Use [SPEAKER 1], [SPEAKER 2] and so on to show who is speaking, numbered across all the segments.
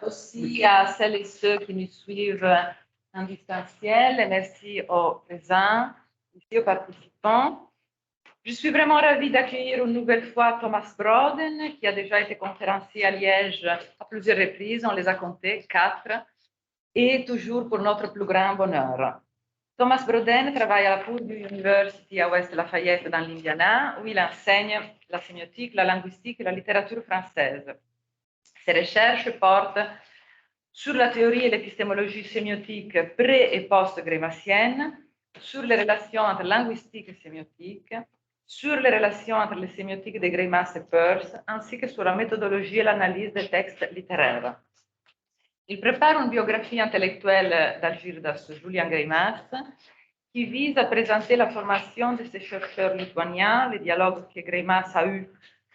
[SPEAKER 1] aussi à celles et ceux qui nous suivent en distanciel et merci aux présents, ici aux participants. Je suis vraiment ravie d'accueillir une nouvelle fois Thomas Broden, qui a déjà été conférencier à Liège à plusieurs reprises, on les a comptés, 4, et toujours pour notre plus grand bonheur. Thomas Broden travaille à la Purdue University à West Lafayette dans l'Indiana, où il enseigne la sémiotique, la linguistique et la littérature française. Ses recherches portent sur la théorie et l'épistémologie sémiotique pré- et post-grémassienne, sur les relations entre linguistique et sémiotique, sur les relations entre les sémiotiques de Greimas et Peirce, ainsi que sur la méthodologie et l'analyse des textes littéraires. Il prépare une biographie intellectuelle d'Algirdas Julian Greimas qui vise à présenter la formation de ces chercheurs lituaniens, les dialogues que Greimas a eus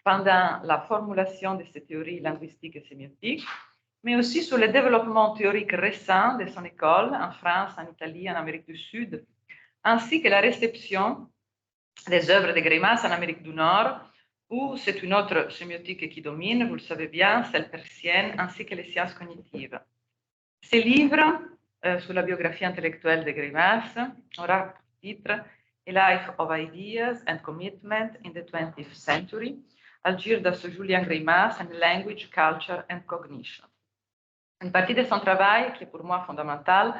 [SPEAKER 1] pendant la formulation de ces théories linguistiques et sémiotiques, mais aussi sur le développement théorique récent de son école en France, en Italie, en Amérique du Sud, ainsi que la réception des œuvres de Greimas en Amérique du Nord, où c'est une autre sémiotique qui domine, vous le savez bien, celle persienne, ainsi que les sciences cognitives. Ces livres sur la biographie intellectuelle de Greimas aura pour titre A Life of Ideas and Commitment in the 20th Century, Algirdas Julian Greimas and Language, Culture and Cognition. Une partie de son travail, qui est pour moi fondamentale,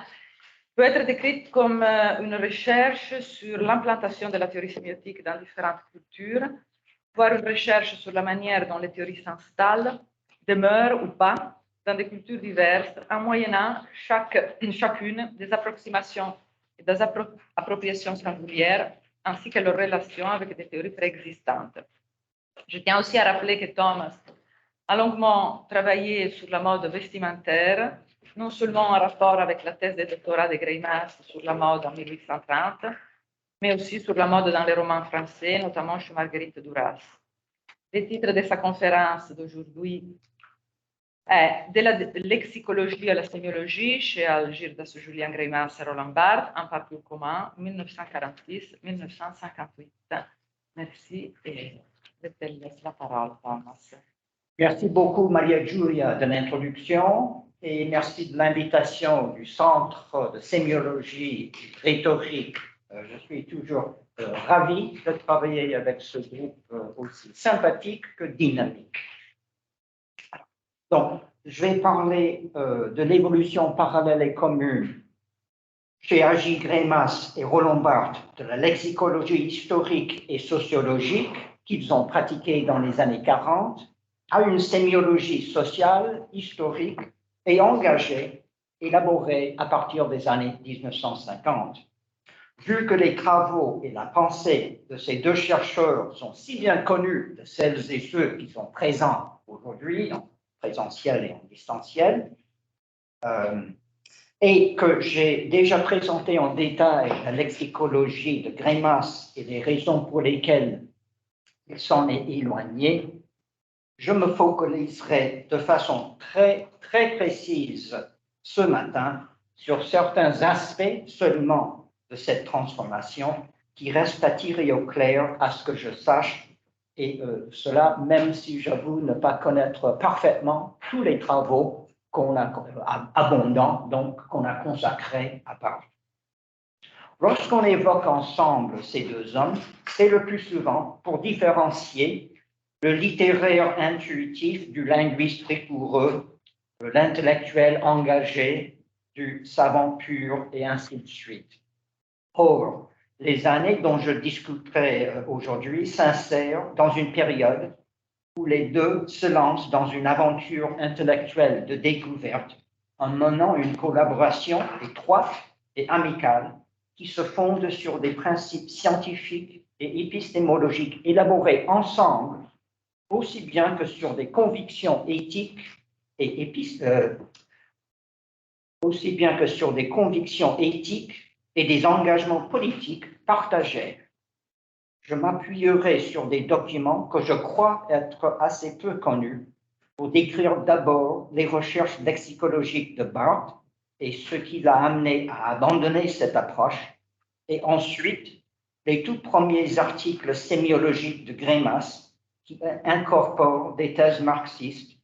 [SPEAKER 1] peut être décrite comme une recherche sur l'implantation de la théorie sémiotique dans différentes cultures, voire une recherche sur la manière dont les théories s'installent, demeurent ou pas dans des cultures diverses, en moyennant chacune des approximations et des appropriations singulières, ainsi que leur relation avec des théories préexistantes. Je tiens aussi à rappeler que Thomas a longuement travaillé sur la mode vestimentaire, non seulement en rapport avec la thèse de doctorat de Greimas sur la mode en 1830, mais aussi sur la mode dans les romans français, notamment chez Marguerite Duras. Le titre de sa conférence d'aujourd'hui est De la lexicologie à la sémiologie chez Algirdas Julian Greimas et Roland Barthes, un parcours commun 1946-1958. Merci et je te laisse la parole, Thomas.
[SPEAKER 2] Merci beaucoup, Maria Giulia, de l'introduction et merci de l'invitation du Centre de sémiologie rhétorique. Je suis toujours ravi de travailler avec ce groupe aussi sympathique que dynamique. Donc, je vais parler de l'évolution parallèle et commune chez A.J. Greimas et Roland Barthes de la lexicologie historique et sociologique qu'ils ont pratiquée dans les années 40 à une sémiologie sociale, historique et engagée, élaborée à partir des années 1950. Vu que les travaux et la pensée de ces deux chercheurs sont si bien connus de celles et ceux qui sont présents aujourd'hui, en présentiel et en distanciel, et que j'ai déjà présenté en détail la lexicologie de Greimas et les raisons pour lesquelles il s'en est éloigné, je me focaliserai de façon très précise ce matin sur certains aspects seulement de cette transformation qui restent à tirer au clair à ce que je sache, et cela même si j'avoue ne pas connaître parfaitement tous les travaux qu'on a abondants, donc qu'on a consacrés à part. Lorsqu'on évoque ensemble ces deux hommes, c'est le plus souvent pour différencier le littéraire intuitif du linguiste rigoureux, de l'intellectuel engagé, du savant pur, et ainsi de suite. Or, les années dont je discuterai aujourd'hui s'insèrent dans une période où les deux se lancent dans une aventure intellectuelle de découverte en menant une collaboration étroite et amicale qui se fonde sur des principes scientifiques et épistémologiques élaborés ensemble aussi bien que sur des convictions éthiques et aussi bien que sur des convictions éthiques et des engagements politiques partagés. Je m'appuierai sur des documents que je crois être assez peu connus pour décrire d'abord les recherches lexicologiques de Barthes et ce qui l'a amené à abandonner cette approche, et ensuite les tout premiers articles sémiologiques de Greimas qui incorporent des thèses marxistes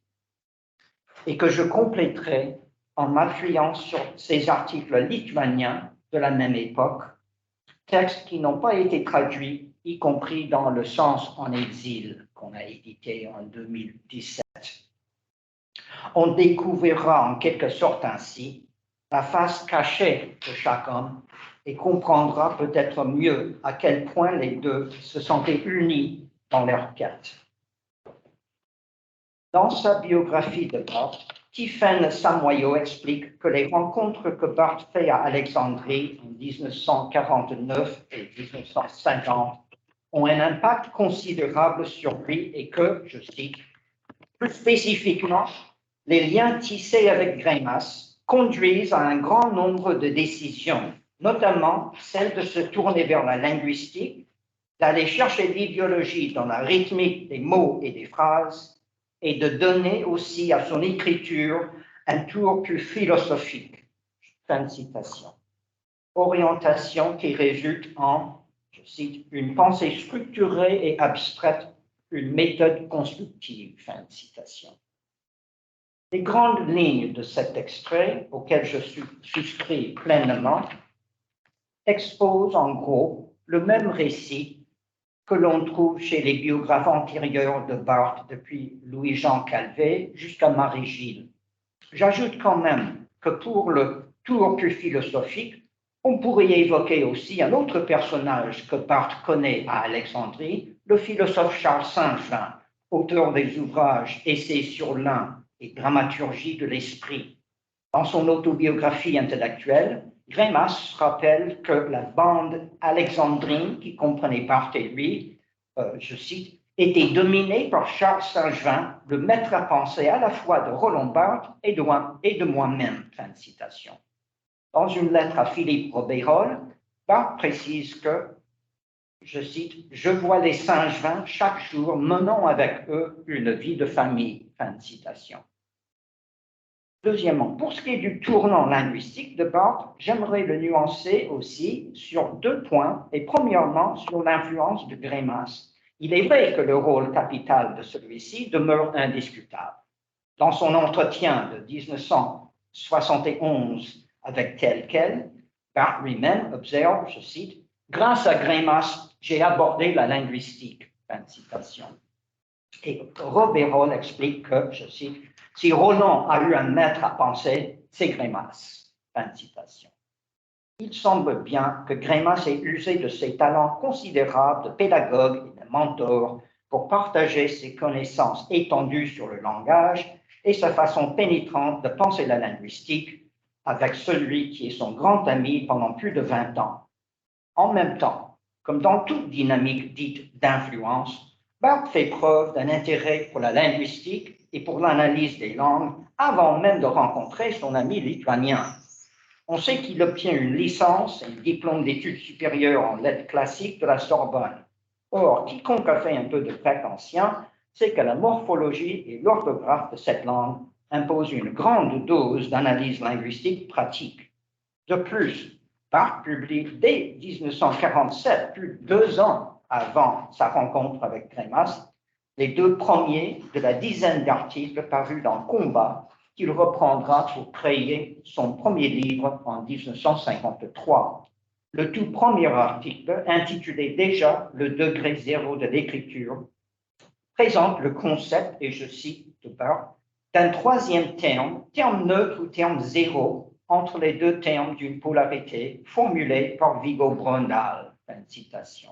[SPEAKER 2] et que je compléterai en m'appuyant sur ces articles lituaniens de la même époque, textes qui n'ont pas été traduits, y compris dans Le Sens en exil, qu'on a édité en 2017. On découvrira en quelque sorte ainsi la face cachée de chaque homme et comprendra peut-être mieux à quel point les deux se sentaient unis dans leur quête. Dans sa biographie de Barthes, Tiphaine Samoyau explique que les rencontres que Barthes fait à Alexandrie en 1949 et 1950 ont un impact considérable sur lui et que, je cite, plus spécifiquement, les liens tissés avec Greimas conduisent à un grand nombre de décisions, notamment celle de se tourner vers la linguistique, d'aller chercher l'idéologie dans la rythmique des mots et des phrases, et de donner aussi à son écriture un tour plus philosophique. Fin de citation. Orientation qui résulte en, je cite, une pensée structurée et abstraite, une méthode constructive. Fin de citation. Les grandes lignes de cet extrait, auquel je souscris pleinement, exposent en gros le même récit que l'on trouve chez les biographes antérieurs de Barthes, depuis Louis-Jean Calvet jusqu'à Marie-Gilles. J'ajoute quand même que pour le tour plus philosophique, on pourrait évoquer aussi un autre personnage que Barthes connaît à Alexandrie, le philosophe Charles Saint-Jean, auteur des ouvrages Essais sur l'un et Dramaturgie de l'esprit. Dans son autobiographie intellectuelle, Greimas rappelle que la bande alexandrine, qui comprenait Barthes et lui, je cite, était dominée par Charles Saint-Jean, le maître à penser à la fois de Roland Barthes et de moi-même. Fin de citation. Dans une lettre à Philippe Robérol, Barthes précise que, je cite, « Je vois les Saint-Jean chaque jour menant avec eux une vie de famille. » Fin de citation. Deuxièmement, pour ce qui est du tournant linguistique de Barthes, j'aimerais le nuancer aussi sur deux points, et premièrement sur l'influence de Greimas. Il est vrai que le rôle capital de celui-ci demeure indiscutable. Dans son entretien de 1971 avec tel quel, Barthes lui-même observe, je cite, « Grâce à Greimas, j'ai abordé la linguistique. » Fin de citation. Et Robérol explique que, je cite, « Si Roland a eu un maître à penser, c'est Greimas. » Fin de citation. Il semble bien que Greimas ait usé de ses talents considérables de pédagogue et de mentor pour partager ses connaissances étendues sur le langage et sa façon pénétrante de penser la linguistique avec celui qui est son grand ami pendant plus de 20 ans. En même temps, comme dans toute dynamique dite d'influence, Barthes fait preuve d'un intérêt pour la linguistique et pour l'analyse des langues avant même de rencontrer son ami lituanien. On sait qu'il obtient une licence et un diplôme d'études supérieures en lettres classiques de la Sorbonne. Or, quiconque a fait un peu de grec ancien sait que la morphologie et l'orthographe de cette langue imposent une grande dose d'analyse linguistique pratique. De plus, Barthes publie dès 1947, plus de 2 ans avant sa rencontre avec Greimas, les 2 premiers de la dizaine d'articles parus dans Combat qu'il reprendra pour créer son premier livre en 1953. Le tout premier article, intitulé déjà Le degré zéro de l'écriture, présente le concept, et je cite de Barthes, d'un troisième terme neutre ou terme zéro, entre les 2 termes d'une polarité formulée par Viggo Brundal. Fin de citation.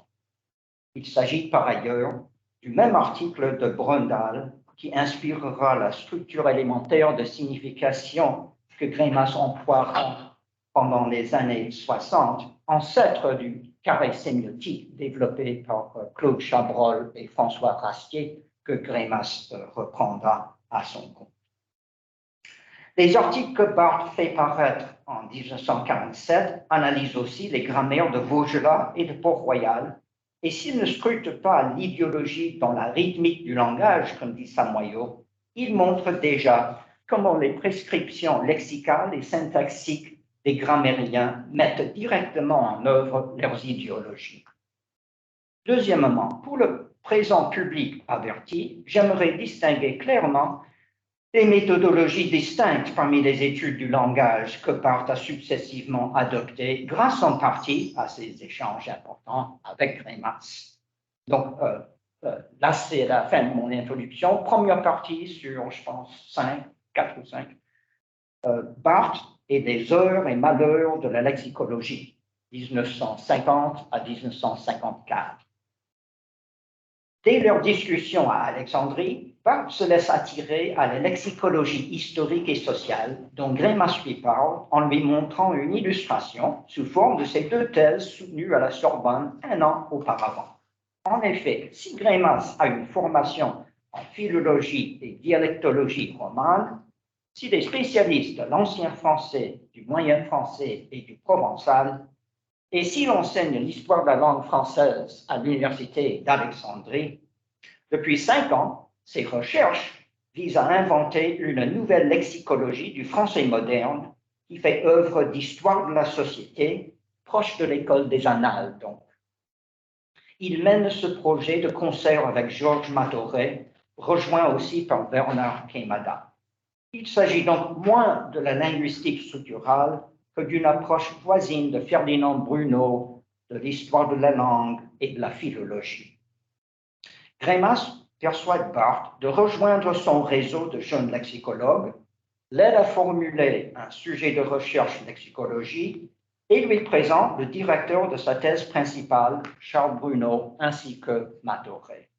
[SPEAKER 2] Il s'agit par ailleurs du même article de Brundal qui inspirera la structure élémentaire de signification que Greimas emploiera pendant les années 60, ancêtre du carré sémiotique développé par Claude Chabrol et François Rastier, que Greimas reprendra à son compte. Les articles que Barthes fait paraître en 1947 analysent aussi les grammaires de Vaugelas et de Port-Royal, et s'ils ne scrutent pas l'idéologie dans la rythmique du langage, comme dit Samoyau, ils montrent déjà comment les prescriptions lexicales et syntaxiques des grammairiens mettent directement en œuvre leurs idéologies. Deuxièmement, pour le présent public averti, j'aimerais distinguer clairement Des méthodologies distinctes parmi les études du langage que Barthes a successivement adoptées, grâce en partie à ces échanges importants avec Greimas. Donc, là, c'est la fin de mon introduction. Première partie sur, je pense, 4 ou 5. Barthes et les heures et malheurs de la lexicologie, 1950 à 1954. Dès leur discussion à Alexandrie, Barthes se laisse attirer à la lexicologie historique et sociale dont Greimas lui parle en lui montrant une illustration sous forme de ses 2 thèses soutenues à la Sorbonne 1 an auparavant. En effet, si Greimas a une formation en philologie et dialectologie romane, si les spécialistes de l'ancien français, du moyen français et du provençal, et s'il enseigne l'histoire de la langue française à l'université d'Alexandrie, depuis 5 ans, ses recherches visent à inventer une nouvelle lexicologie du français moderne qui fait œuvre d'histoire de la société, proche de l'école des annales donc. Il mène ce projet de concert avec Georges Matoret, rejoint aussi par Bernard Quémada. Il s'agit donc moins de la linguistique structurale que d'une approche voisine de Ferdinand Bruno, de l'histoire de la langue et de la philologie. Greimas persuade Barthes de rejoindre son réseau de jeunes lexicologues, l'aide à formuler un sujet de recherche lexicologie et lui présente le directeur de sa thèse principale, Charles Bruno, ainsi que Matoret.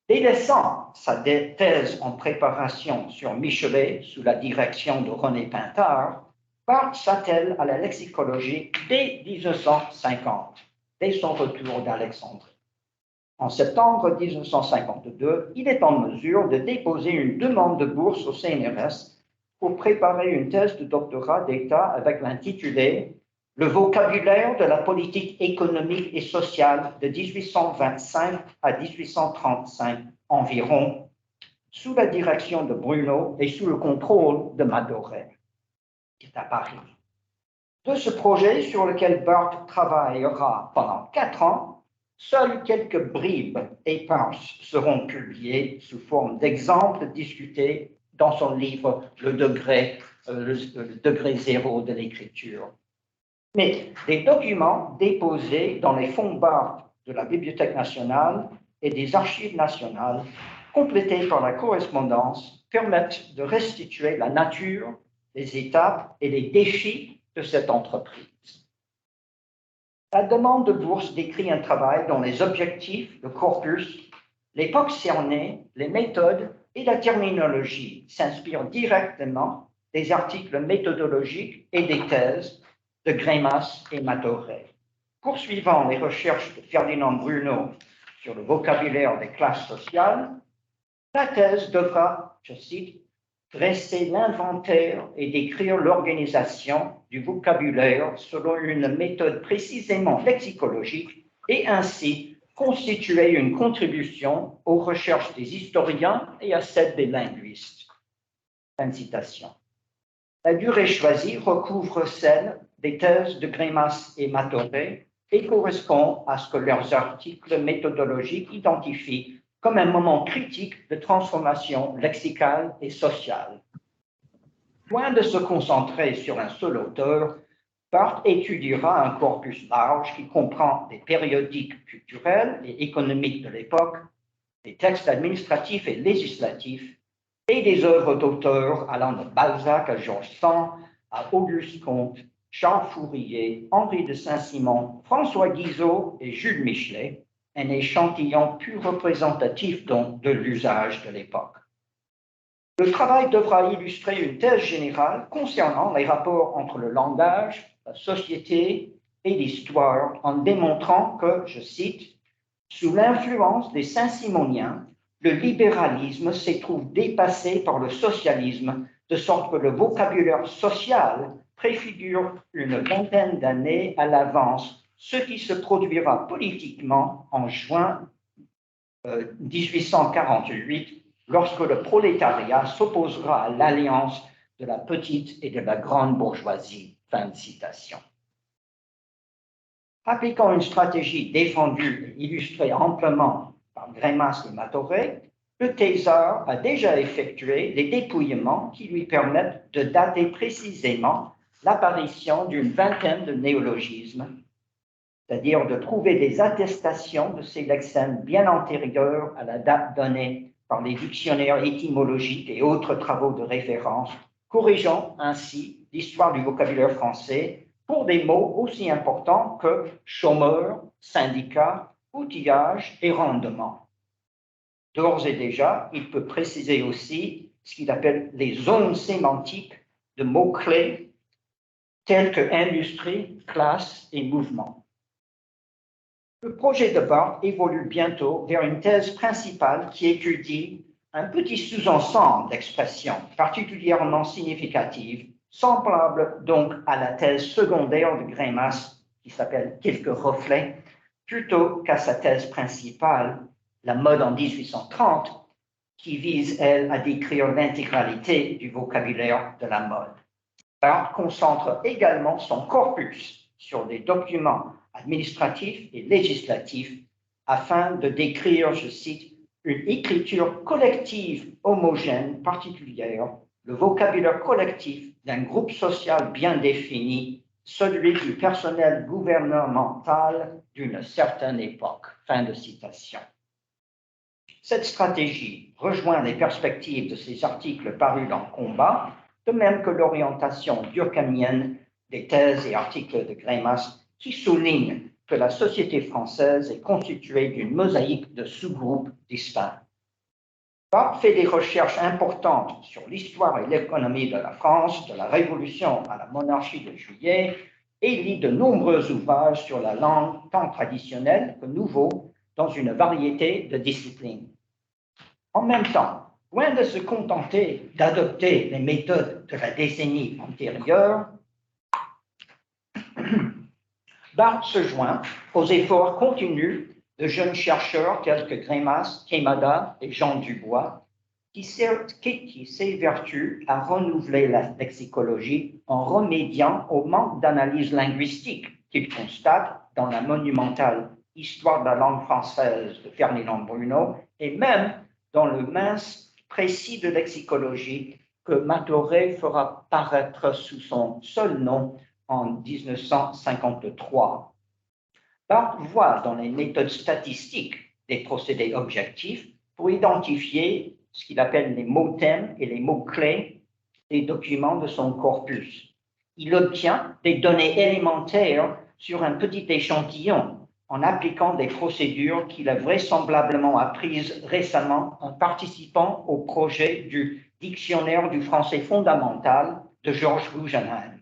[SPEAKER 2] Délaissant sa thèse en préparation sur Michelet sous la direction de René Pintard, Barthes s'attelle à la lexicologie dès 1950, dès son retour d'Alexandrie. En septembre 1952, il est en mesure de déposer une demande de bourse au CNRS pour préparer une thèse de doctorat d'État avec l'intitulé « Le vocabulaire de la politique économique et sociale de 1825 à 1835 environ » sous la direction de Bruno et sous le contrôle de Matoret, qui est à Paris. De ce projet sur lequel Barthes travaillera pendant 4 ans, seules quelques bribes éparses seront publiées sous forme d'exemples discutés dans son livre le degré zéro de l'écriture. Mais des documents déposés dans les fonds Barthes de la Bibliothèque nationale et des archives nationales, complétés par la correspondance, permettent de restituer la nature, les étapes et les défis de cette entreprise. La demande de bourse décrit un travail dont les objectifs, le corpus, l'époque cernée, les méthodes et la terminologie s'inspirent directement des articles méthodologiques et des thèses de Greimas et Matoret. Poursuivant les recherches de Ferdinand Bruno sur le vocabulaire des classes sociales, la thèse devra, je cite, dresser l'inventaire et décrire l'organisation du vocabulaire selon une méthode précisément lexicologique et ainsi constituer une contribution aux recherches des historiens et à celles des linguistes. Fin de citation. La durée choisie recouvre celle des thèses de Greimas et Matoret et correspond à ce que leurs articles méthodologiques identifient comme un moment critique de transformation lexicale et sociale. Loin de se concentrer sur un seul auteur, Barthes étudiera un corpus large qui comprend des périodiques culturels et économiques de l'époque, des textes administratifs et législatifs, et des œuvres d'auteurs allant de Balzac à Georges Sand, à Auguste Comte, Charles Fourier, Henri de Saint-Simon, François Guizot et Jules Michelet, un échantillon plus représentatif donc de l'usage de l'époque. Le travail devra illustrer une thèse générale concernant les rapports entre le langage, la société et l'histoire en démontrant que, je cite, « Sous l'influence des Saint-Simoniens, le libéralisme s'est trouvé dépassé par le socialisme, de sorte que le vocabulaire social préfigure une vingtaine d'années à l'avance ce qui se produira politiquement en juin 1848, lorsque le prolétariat s'opposera à l'alliance de la petite et de la grande bourgeoisie. » Fin de citation. Appliquant une stratégie défendue et illustrée amplement par Greimas et Matoret, le thésard a déjà effectué des dépouillements qui lui permettent de dater précisément l'apparition d'une vingtaine de néologismes, c'est-à-dire de trouver des attestations de ces lexèmes bien antérieures à la date donnée par les dictionnaires étymologiques et autres travaux de référence, corrigeant ainsi l'histoire du vocabulaire français pour des mots aussi importants que chômeur, syndicat, outillage et rendement. D'ores et déjà, il peut préciser aussi ce qu'il appelle les zones sémantiques de mots-clés tels que industrie, classe et mouvement. Le projet de Barthes évolue bientôt vers une thèse principale qui étudie un petit sous-ensemble d'expressions particulièrement significatives, semblable donc à la thèse secondaire de Greimas, qui s'appelle Quelques reflets, plutôt qu'à sa thèse principale, La mode en 1830, qui vise, elle, à décrire l'intégralité du vocabulaire de la mode. Barthes concentre également son corpus sur des documents administratifs et législatifs afin de décrire, je cite, une écriture collective homogène particulière, le vocabulaire collectif d'un groupe social bien défini, celui du personnel gouvernemental d'une certaine époque. Fin de citation. Cette stratégie rejoint les perspectives de ces articles parus dans Combat, de même que l'orientation durkheimienne des thèses et articles de Greimas qui soulignent que la société française est constituée d'une mosaïque de sous-groupes distincts. Barthes fait des recherches importantes sur l'histoire et l'économie de la France, de la Révolution à la monarchie de Juillet, et lit de nombreux ouvrages sur la langue tant traditionnelle que nouveau dans une variété de disciplines. En même temps, loin de se contenter d'adopter les méthodes de la décennie antérieure, Barthes se joint aux efforts continus de jeunes chercheurs tels que Greimas, Queimada et Jean Dubois, qui s'évertuent à renouveler la lexicologie en remédiant au manque d'analyse linguistique qu'ils constatent dans la monumentale Histoire de la langue française de Ferdinand Bruno et même dans le mince précis de lexicologie que Matoret fera paraître sous son seul nom en 1953. Barthes voit dans les méthodes statistiques des procédés objectifs pour identifier ce qu'il appelle les mots-thèmes et les mots-clés des documents de son corpus. Il obtient des données élémentaires sur un petit échantillon en appliquant des procédures qu'il a vraisemblablement apprises récemment en participant au projet du Dictionnaire du français fondamental de Georges Guggenheim.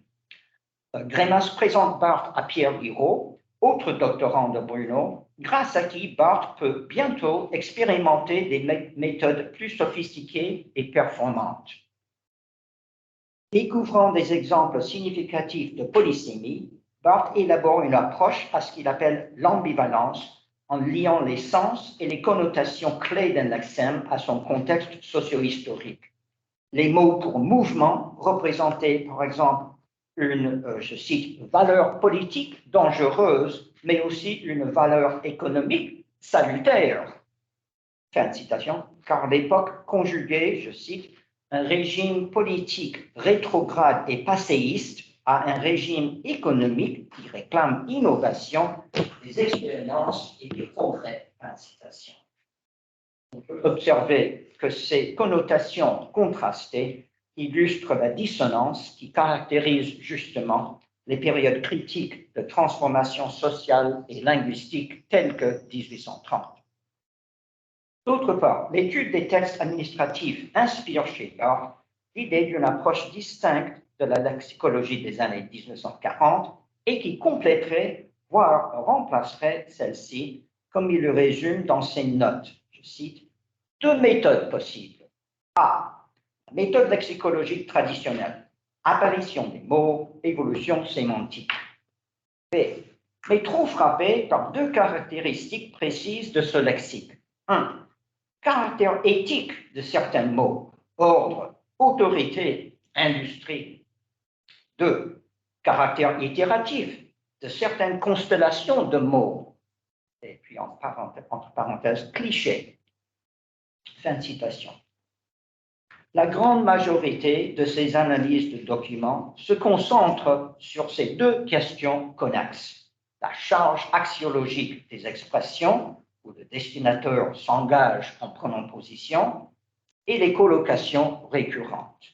[SPEAKER 2] Greimas présente Barthes à Pierre Guiraud, autre doctorant de Bruno, grâce à qui Barthes peut bientôt expérimenter des méthodes plus sophistiquées et performantes. Découvrant des exemples significatifs de polysémie, Barthes élabore une approche à ce qu'il appelle l'ambivalence, en liant les sens et les connotations clés d'un lexème à son contexte socio-historique. Les mots pour mouvement représentaient, par exemple, une, je cite, valeur politique dangereuse, mais aussi une valeur économique salutaire. Fin de citation, car l'époque conjuguait, je cite, un régime politique rétrograde et passéiste à un régime économique qui réclame innovation, des expériences et des progrès. Fin de citation. On peut observer que ces connotations contrastées illustrent la dissonance qui caractérise justement les périodes critiques de transformation sociale et linguistique telles que 1830. D'autre part, l'étude des textes administratifs inspire chez Barthes l'idée d'une approche distincte de la lexicologie des années 1940 et qui compléterait, voire remplacerait celle-ci, comme il le résume dans ses notes. Je cite, deux méthodes possibles. A. Méthode lexicologique traditionnelle. Apparition des mots, évolution sémantique. B. Mais trop frappé par deux caractéristiques précises de ce lexique. 1. Caractère éthique de certains mots. Ordre, autorité, industrie. 2. Caractère itératif de certaines constellations de mots. Et puis entre parenthèses, clichés. Fin de citation. La grande majorité de ces analyses de documents se concentre sur ces deux questions connexes. La charge axiologique des expressions, où le destinateur s'engage en prenant position, et les collocations récurrentes.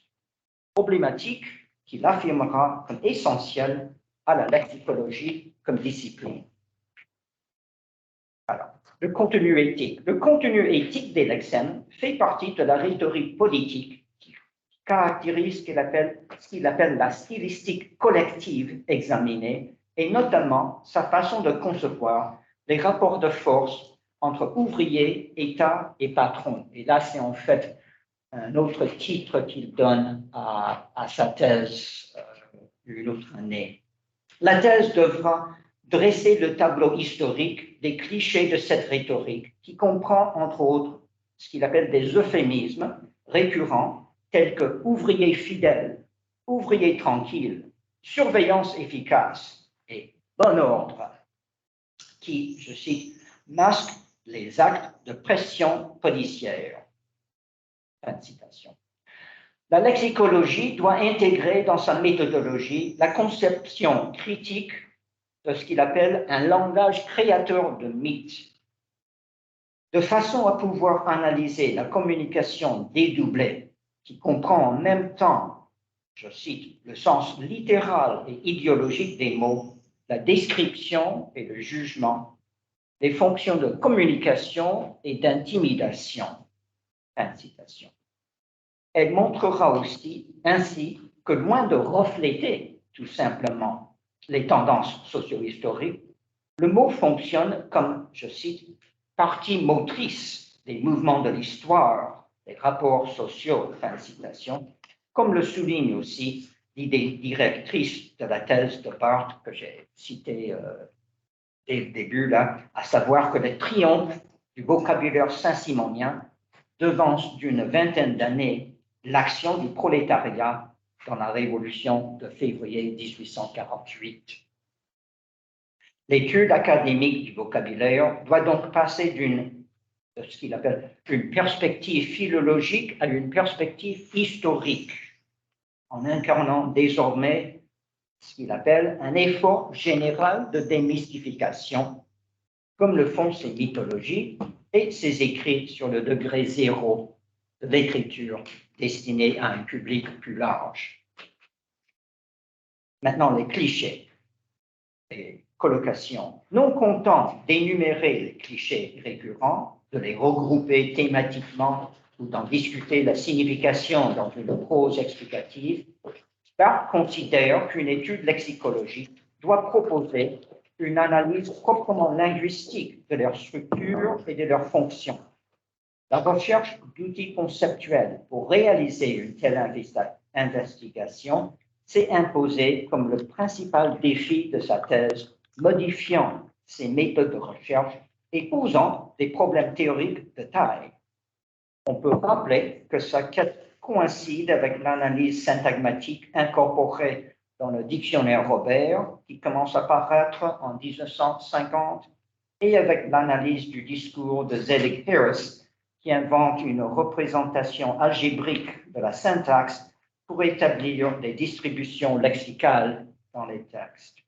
[SPEAKER 2] Problématique qu'il affirmera comme essentielle à la lexicologie comme discipline. Alors, le contenu éthique. Le contenu éthique des lexèmes fait partie de la rhétorique politique qui caractérise ce qu'il appelle la stylistique collective examinée et notamment sa façon de concevoir les rapports de force entre ouvriers, État et patron. Et là, c'est en fait un autre titre qu'il donne à sa thèse une autre année. La thèse devra dresser le tableau historique des clichés de cette rhétorique qui comprend entre autres ce qu'il appelle des euphémismes récurrents tels que ouvrier fidèle, ouvrier tranquille, surveillance efficace et bon ordre qui, je cite, masquent les actes de pression policière. Fin de citation. La lexicologie doit intégrer dans sa méthodologie la conception critique de ce qu'il appelle un langage créateur de mythes, de façon à pouvoir analyser la communication dédoublée qui comprend en même temps, je cite, le sens littéral et idéologique des mots, la description et le jugement, les fonctions de communication et d'intimidation. Fin de citation. Elle montrera aussi ainsi que loin de refléter tout simplement les tendances socio-historiques, le mot fonctionne comme, je cite, partie motrice des mouvements de l'histoire, des rapports sociaux, fin de citation, comme le souligne aussi l'idée directrice de la thèse de Barthes que j'ai citée dès le début, là, à savoir que le triomphe du vocabulaire saint-simonien devance d'une vingtaine d'années l'action du prolétariat dans la Révolution de février 1848. L'étude académique du vocabulaire doit donc passer de ce qu'il appelle une perspective philologique à une perspective historique, en incarnant désormais ce qu'il appelle un effort général de démystification, comme le font ses mythologies et ses écrits sur le degré zéro de l'écriture destinée à un public plus large. Maintenant, les clichés et collocations. Non content d'énumérer les clichés récurrents, de les regrouper thématiquement ou d'en discuter la signification dans une prose explicative, Barthes considère qu'une étude lexicologique doit proposer une analyse proprement linguistique de leur structure et de leur fonction. La recherche d'outils conceptuels pour réaliser une telle investigation s'est imposée comme le principal défi de sa thèse, modifiant ses méthodes de recherche et posant des problèmes théoriques de taille. On peut rappeler que sa quête coïncide avec l'analyse syntagmatique incorporée dans le dictionnaire Robert, qui commence à paraître en 1950, et avec l'analyse du discours de Zelig Harris, qui invente une représentation algébrique de la syntaxe pour établir des distributions lexicales dans les textes.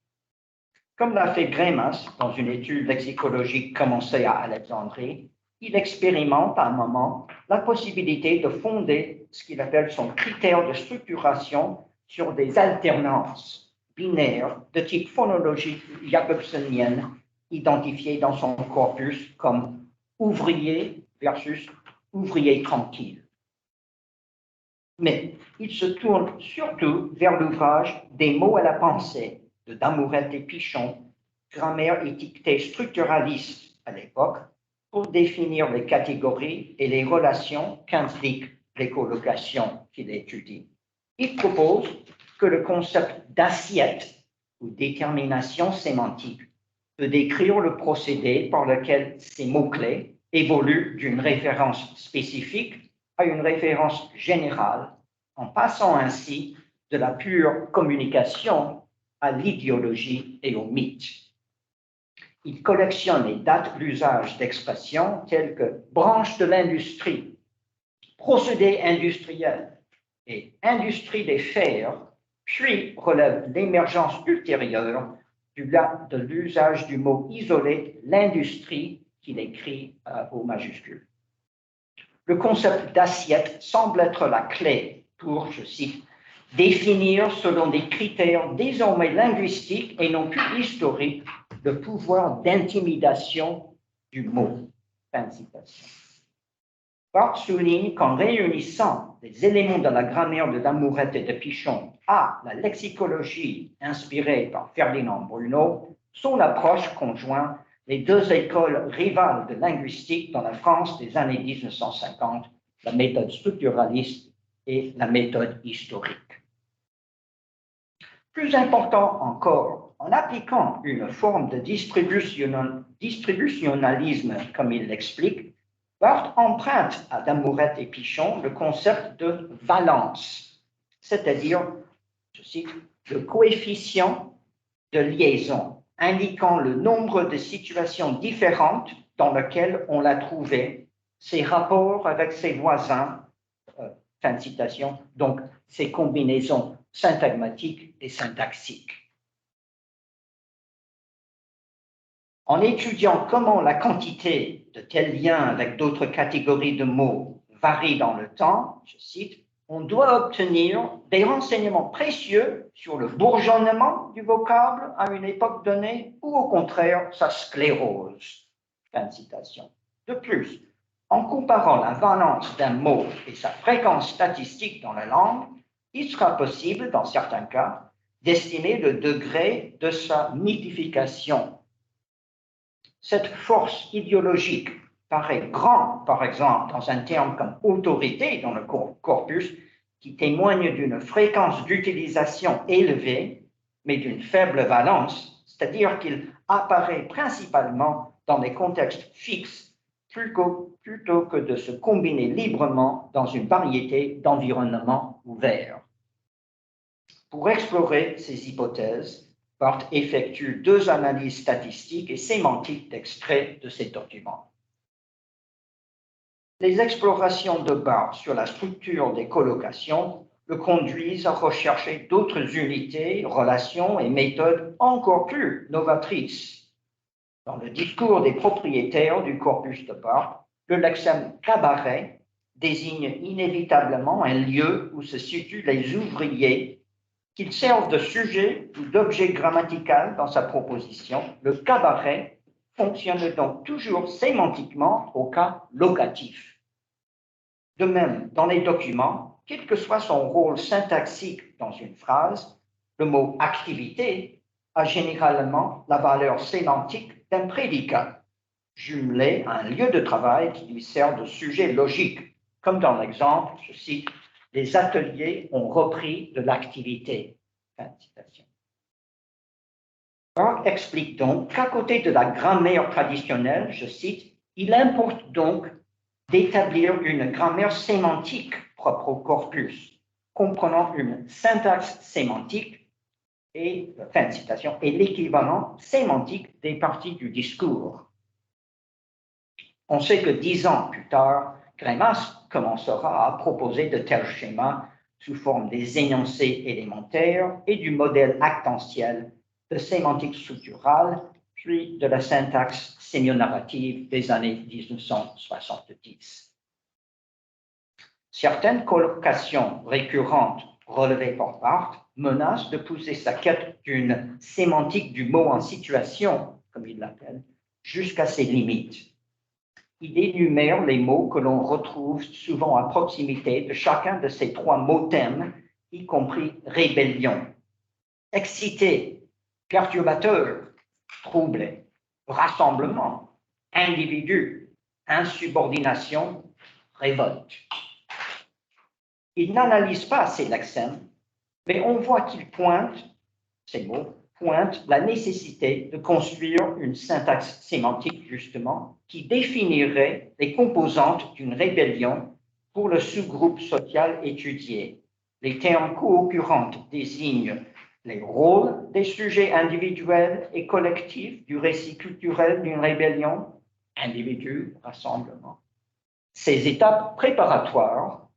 [SPEAKER 2] Comme l'a fait Greimas dans une étude lexicologique commencée à Alexandrie, il expérimente à un moment la possibilité de fonder ce qu'il appelle son critère de structuration sur des alternances binaires de type phonologique jacobsonienne identifiées dans son corpus comme ouvrier versus ouvrier tranquille. Mais il se tourne surtout vers l'ouvrage Des mots à la pensée de Damourette et Pichon, grammaire étiquetée structuraliste à l'époque, pour définir les catégories et les relations qu'impliquent les collocations qu'il étudie. Il propose que le concept d'assiette ou détermination sémantique peut décrire le procédé par lequel ces mots-clés évoluent d'une référence spécifique à une référence générale, en passant ainsi de la pure communication à l'idéologie et au mythe. Il collectionne et date l'usage d'expressions telles que branche de l'industrie procédés industriels et industrie des fers, puis relève l'émergence ultérieure de l'usage du mot isolé, l'industrie, qu'il écrit au majuscule. Le concept d'assiette semble être la clé pour, je cite, définir selon des critères désormais linguistiques et non plus historiques le pouvoir d'intimidation du mot. Fin de citation. Barthes souligne qu'en réunissant les éléments de la grammaire de Lamourette et de Pichon à la lexicologie inspirée par Ferdinand Bruno, son approche conjoint les deux écoles rivales de linguistique dans la France des années 1950, la méthode structuraliste et la méthode historique. Plus important encore, en appliquant une forme de distributionnalisme, comme il l'explique, Barthes emprunte à Lamourette et Pichon le concept de valence, c'est-à-dire, je cite, le coefficient de liaison, indiquant le nombre de situations différentes dans lesquelles on l'a trouvé, ses rapports avec ses voisins, fin de citation, donc ses combinaisons syntagmatiques et syntaxiques. En étudiant comment la quantité de tels liens avec d'autres catégories de mots varie dans le temps, je cite, on doit obtenir des renseignements précieux sur le bourgeonnement du vocable à une époque donnée ou au contraire sa sclérose. Fin de citation. De plus, en comparant la valence d'un mot et sa fréquence statistique dans la langue, il sera possible, dans certains cas, d'estimer le degré de sa mythification. Cette force idéologique paraît grande, par exemple, dans un terme comme autorité dans le corpus, qui témoigne d'une fréquence d'utilisation élevée, mais d'une faible valence, c'est-à-dire qu'il apparaît principalement dans des contextes fixes, plutôt que de se combiner librement dans une variété d'environnements ouverts. Pour explorer ces hypothèses, Barthes effectue deux analyses statistiques et sémantiques d'extraits de ces documents. Les explorations de Barthes sur la structure des collocations le conduisent à rechercher d'autres unités, relations et méthodes encore plus novatrices. Dans le discours des propriétaires du corpus de Barthes, le lexème cabaret désigne inévitablement un lieu où se situent les ouvriers. Qu'il serve de sujet ou d'objet grammatical dans sa proposition, le cabaret fonctionne donc toujours sémantiquement au cas locatif. De même, dans les documents, quel que soit son rôle syntaxique dans une phrase, le mot activité a généralement la valeur sémantique d'un prédicat, jumelé à un lieu de travail qui lui sert de sujet logique, comme dans l'exemple, je cite, les ateliers ont repris de l'activité. Fin de citation. Barthes explique donc qu'à côté de la grammaire traditionnelle, je cite, il importe donc d'établir une grammaire sémantique propre au corpus, comprenant une syntaxe sémantique et, fin de citation, et l'équivalent sémantique des parties du discours. On sait que 10 ans plus tard, Greimas commencera à proposer de tels schémas sous forme des énoncés élémentaires et du modèle actentiel de sémantique structurale, puis de la syntaxe sémionarrative des années 1970. Certaines collocations récurrentes relevées par Barthes menacent de pousser sa quête d'une sémantique du mot en situation, comme il l'appelle, jusqu'à ses limites. Il énumère les mots que l'on retrouve souvent à proximité de chacun de ces trois mots-thèmes, y compris rébellion, excité, perturbateur, troublé, rassemblement, individu, insubordination, révolte. Il n'analyse pas ces lexèmes, mais on voit qu'il pointe, ces mots, pointe la nécessité de construire une syntaxe sémantique, justement, qui définirait les composantes d'une rébellion pour le sous-groupe social étudié. Les termes co-occurrents désignent les rôles des sujets individuels et collectifs du récit culturel d'une rébellion, individu, rassemblement, Ces étapes préparatoires,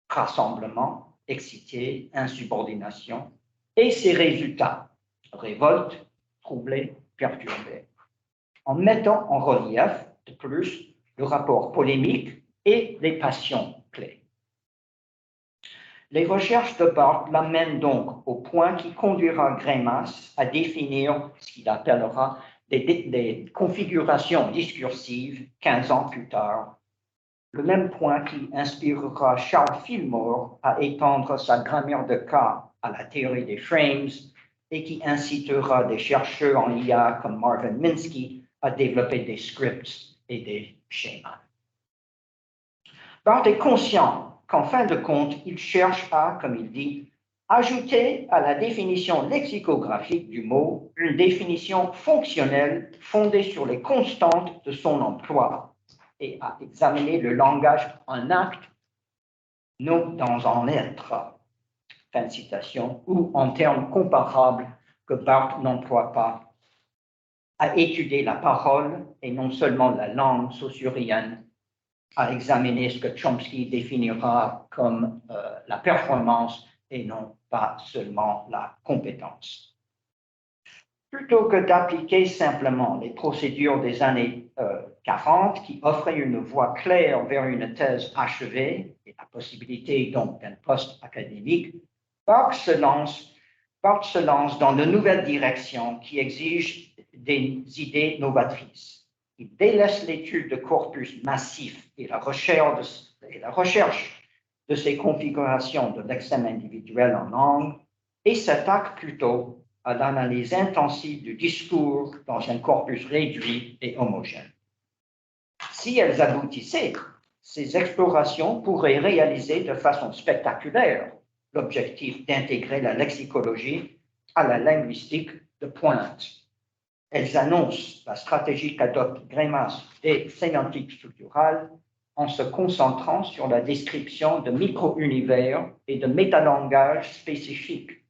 [SPEAKER 2] rassemblement, excité, insubordination, et ses résultats, révolte, troublée, perturbée, en mettant en relief, de plus, le rapport polémique et les passions clés. Les recherches de Barthes l'amènent donc au point qui conduira Greimas à définir ce qu'il appellera des configurations discursives 15 ans plus tard, le même point qui inspirera Charles Fillmore à étendre sa grammaire de cas à la théorie des frames et qui incitera des chercheurs en IA comme Marvin Minsky à développer des scripts et des schémas. Barthes est conscient qu'en fin de compte, il cherche à, comme il dit, ajouter à la définition lexicographique du mot une définition fonctionnelle fondée sur les constantes de son emploi et à examiner le langage en acte, non dans en être, fin de citation, ou en termes comparables que Barthes n'emploie pas, à étudier la parole et non seulement la langue saussurienne, à examiner ce que Chomsky définira comme la performance et non pas seulement la compétence. Plutôt que d'appliquer simplement les procédures des années 40 qui offraient une voie claire vers une thèse achevée et la possibilité donc d'un poste académique, Barthes se lance dans de nouvelles directions qui exigent des idées novatrices. Il délaisse l'étude de corpus massifs et la recherche de ces configurations de l'examen individuel en langue et s'attaque plutôt à l'analyse intensive du discours dans un corpus réduit et homogène. Si elles aboutissaient, ces explorations pourraient réaliser de façon spectaculaire l'objectif d'intégrer la lexicologie à la linguistique de pointe. Elles annoncent la stratégie qu'adopte Greimas des sémantiques structurales en se concentrant sur la description de micro-univers et de métalangages spécifiques.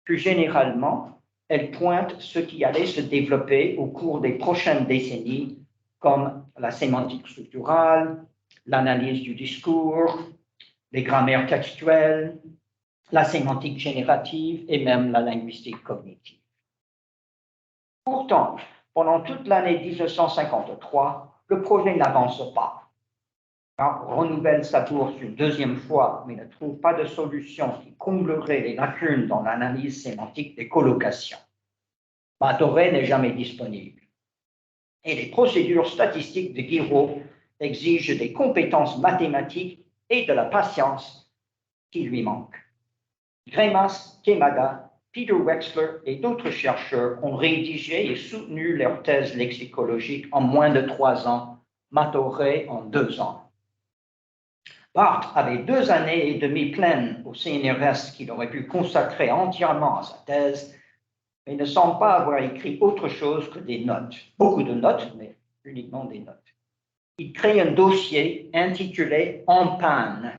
[SPEAKER 2] Plus généralement, elles pointent ce qui allait se développer au cours des prochaines décennies, comme la sémantique structurale, l'analyse du discours, les grammaires textuelles, la sémantique générative et même la linguistique cognitive. Pourtant, pendant toute l'année 1953, le projet n'avance pas. Barthes renouvelle sa bourse une deuxième fois, mais ne trouve pas de solution qui comblerait les lacunes dans l'analyse sémantique des collocations. Matoré n'est jamais disponible. Et les procédures statistiques de Guiraud exigent des compétences mathématiques et de la patience qui lui manquent. Greimas, Quémaga, Peter Wexler et d'autres chercheurs ont rédigé et soutenu leur thèse lexicologique en moins de 3 ans, Matoré en 2 ans. Barthes avait 2 années et demie pleines au CNRS qu'il aurait pu consacrer entièrement à sa thèse, mais ne semble pas avoir écrit autre chose que des notes. Beaucoup de notes, mais uniquement des notes. Il crée un dossier intitulé « En panne »,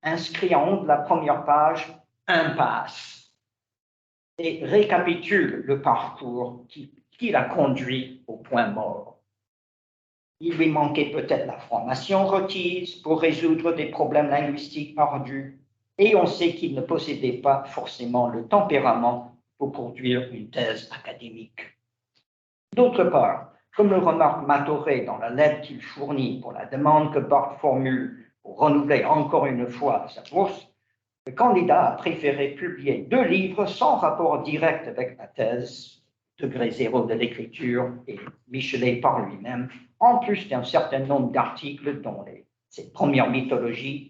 [SPEAKER 2] inscrit en haut de la première page « Impasse » et récapitule le parcours qui l'a conduit au point mort. Il lui manquait peut-être la formation requise pour résoudre des problèmes linguistiques ardus, et on sait qu'il ne possédait pas forcément le tempérament pour produire une thèse académique. D'autre part, comme le remarque Matoré dans la lettre qu'il fournit pour la demande que Barthes formule pour renouveler encore une fois sa bourse, le candidat a préféré publier 2 livres sans rapport direct avec la thèse, Degré zéro de l'écriture et Michelet par lui-même, en plus d'un certain nombre d'articles dont ces premières mythologies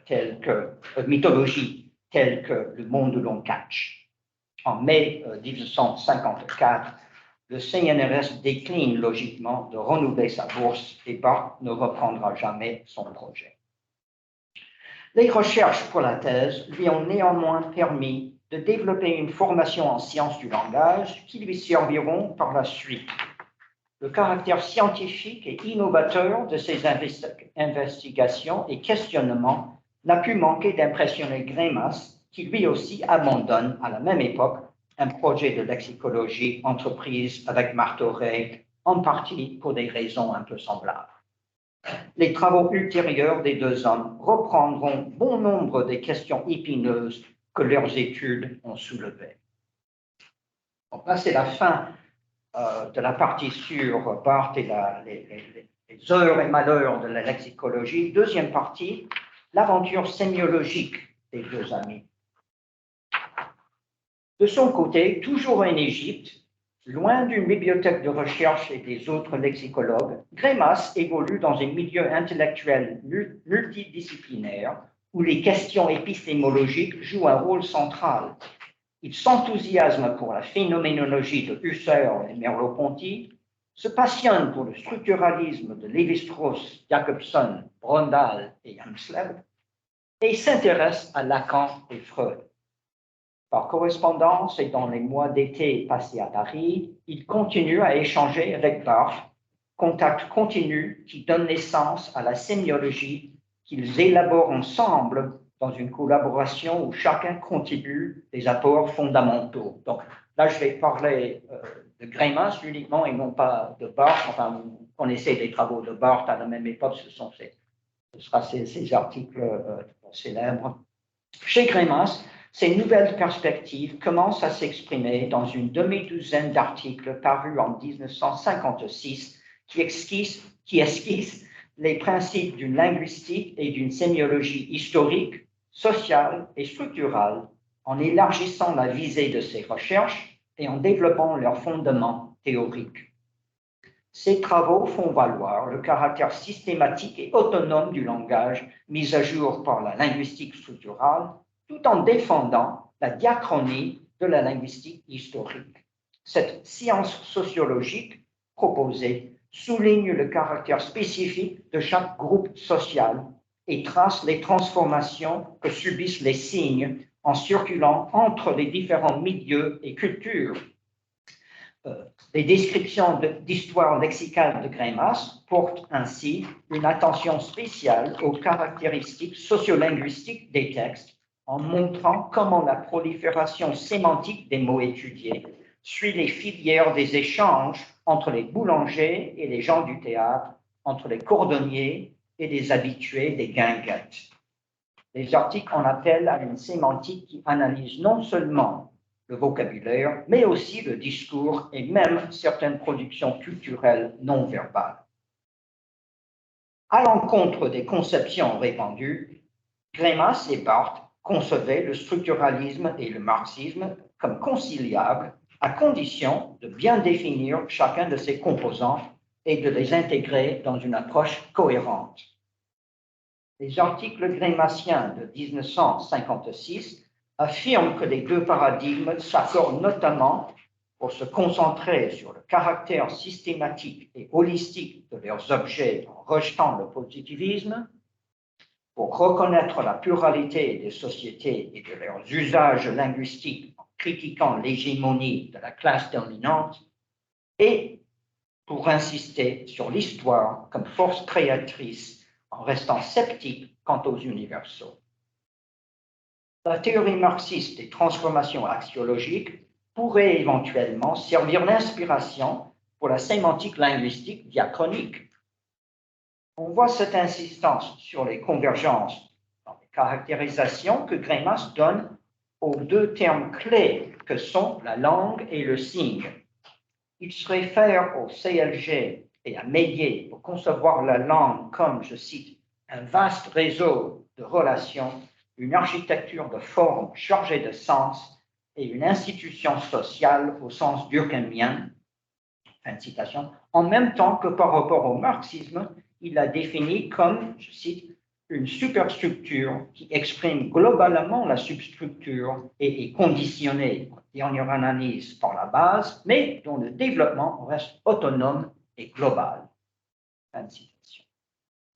[SPEAKER 2] telles que Le monde où l'on catch. En mai 1954, le CNRS décline logiquement de renouveler sa bourse et Barthes ne reprendra jamais son projet. Les recherches pour la thèse lui ont néanmoins permis de développer une formation en sciences du langage qui lui serviront par la suite. Le caractère scientifique et innovateur de ses investigations et questionnements n'a pu manquer d'impressionner Greimas, qui lui aussi abandonne à la même époque un projet de lexicologie entreprise avec Martoré, en partie pour des raisons un peu semblables. Les travaux ultérieurs des deux hommes reprendront bon nombre des questions épineuses que leurs études ont soulevées. Donc là, c'est la fin de la partie sur Barthes et les heures et malheurs de la lexicologie. Deuxième partie, l'aventure sémiologique des deux amis. De son côté, toujours en Égypte, loin d'une bibliothèque de recherche et des autres lexicologues, Greimas évolue dans un milieu intellectuel multidisciplinaire où les questions épistémologiques jouent un rôle central. Il s'enthousiasme pour la phénoménologie de Husserl et Merleau-Ponty, se passionne pour le structuralisme de Lévi-Strauss, Jacobson, Brondal et Hemsleb, et s'intéresse à Lacan et Freud. Par correspondance et dans les mois d'été passés à Paris, il continue à échanger avec Barthes, contact continu qui donne naissance à la sémiologie qu'ils élaborent ensemble dans une collaboration où chacun contribue des apports fondamentaux. Donc là, je vais parler de Greimas uniquement et non pas de Barthes. Enfin, vous connaissez les travaux de Barthes à la même époque, ce sera ces articles célèbres. Chez Greimas, ces nouvelles perspectives commencent à s'exprimer dans une demi-douzaine d'articles parus en 1956 qui esquissent les principes d'une linguistique et d'une sémiologie historique, sociale et structurale en élargissant la visée de ces recherches et en développant leurs fondements théoriques. Ces travaux font valoir le caractère systématique et autonome du langage mis à jour par la linguistique structurale, tout en défendant la diachronie de la linguistique historique. Cette science sociologique proposée souligne le caractère spécifique de chaque groupe social et trace les transformations que subissent les signes en circulant entre les différents milieux et cultures. Les descriptions d'histoire lexicale de Greimas portent ainsi une attention spéciale aux caractéristiques sociolinguistiques des textes, en montrant comment la prolifération sémantique des mots étudiés suit les filières des échanges entre les boulangers et les gens du théâtre, entre les cordonniers et les habitués des guinguettes. Les articles en appellent à une sémantique qui analyse non seulement le vocabulaire, mais aussi le discours et même certaines productions culturelles non verbales. À l'encontre des conceptions répandues, Greimas et Barthes concevaient le structuralisme et le marxisme comme conciliables à condition de bien définir chacun de ses composants et de les intégrer dans une approche cohérente. Les articles greimassiens de 1956 affirment que les deux paradigmes s'accordent notamment pour se concentrer sur le caractère systématique et holistique de leurs objets en rejetant le positivisme, pour reconnaître la pluralité des sociétés et de leurs usages linguistiques en critiquant l'hégémonie de la classe dominante, et pour insister sur l'histoire comme force créatrice en restant sceptique quant aux universaux. La théorie marxiste des transformations axiologiques pourrait éventuellement servir d'inspiration pour la sémantique linguistique diachronique. On voit cette insistance sur les convergences dans les caractérisations que Greimas donne aux deux termes clés que sont la langue et le signe. Il se réfère au CLG et à Médier pour concevoir la langue comme, je cite, un vaste réseau de relations, une architecture de formes chargée de sens et une institution sociale au sens durkheimien, fin de citation, en même temps que par rapport au marxisme, il la définit comme, je cite, une superstructure qui exprime globalement la substructure et est conditionnée, en dernière analyse, par la base, mais dont le développement reste autonome et global. Fin de citation.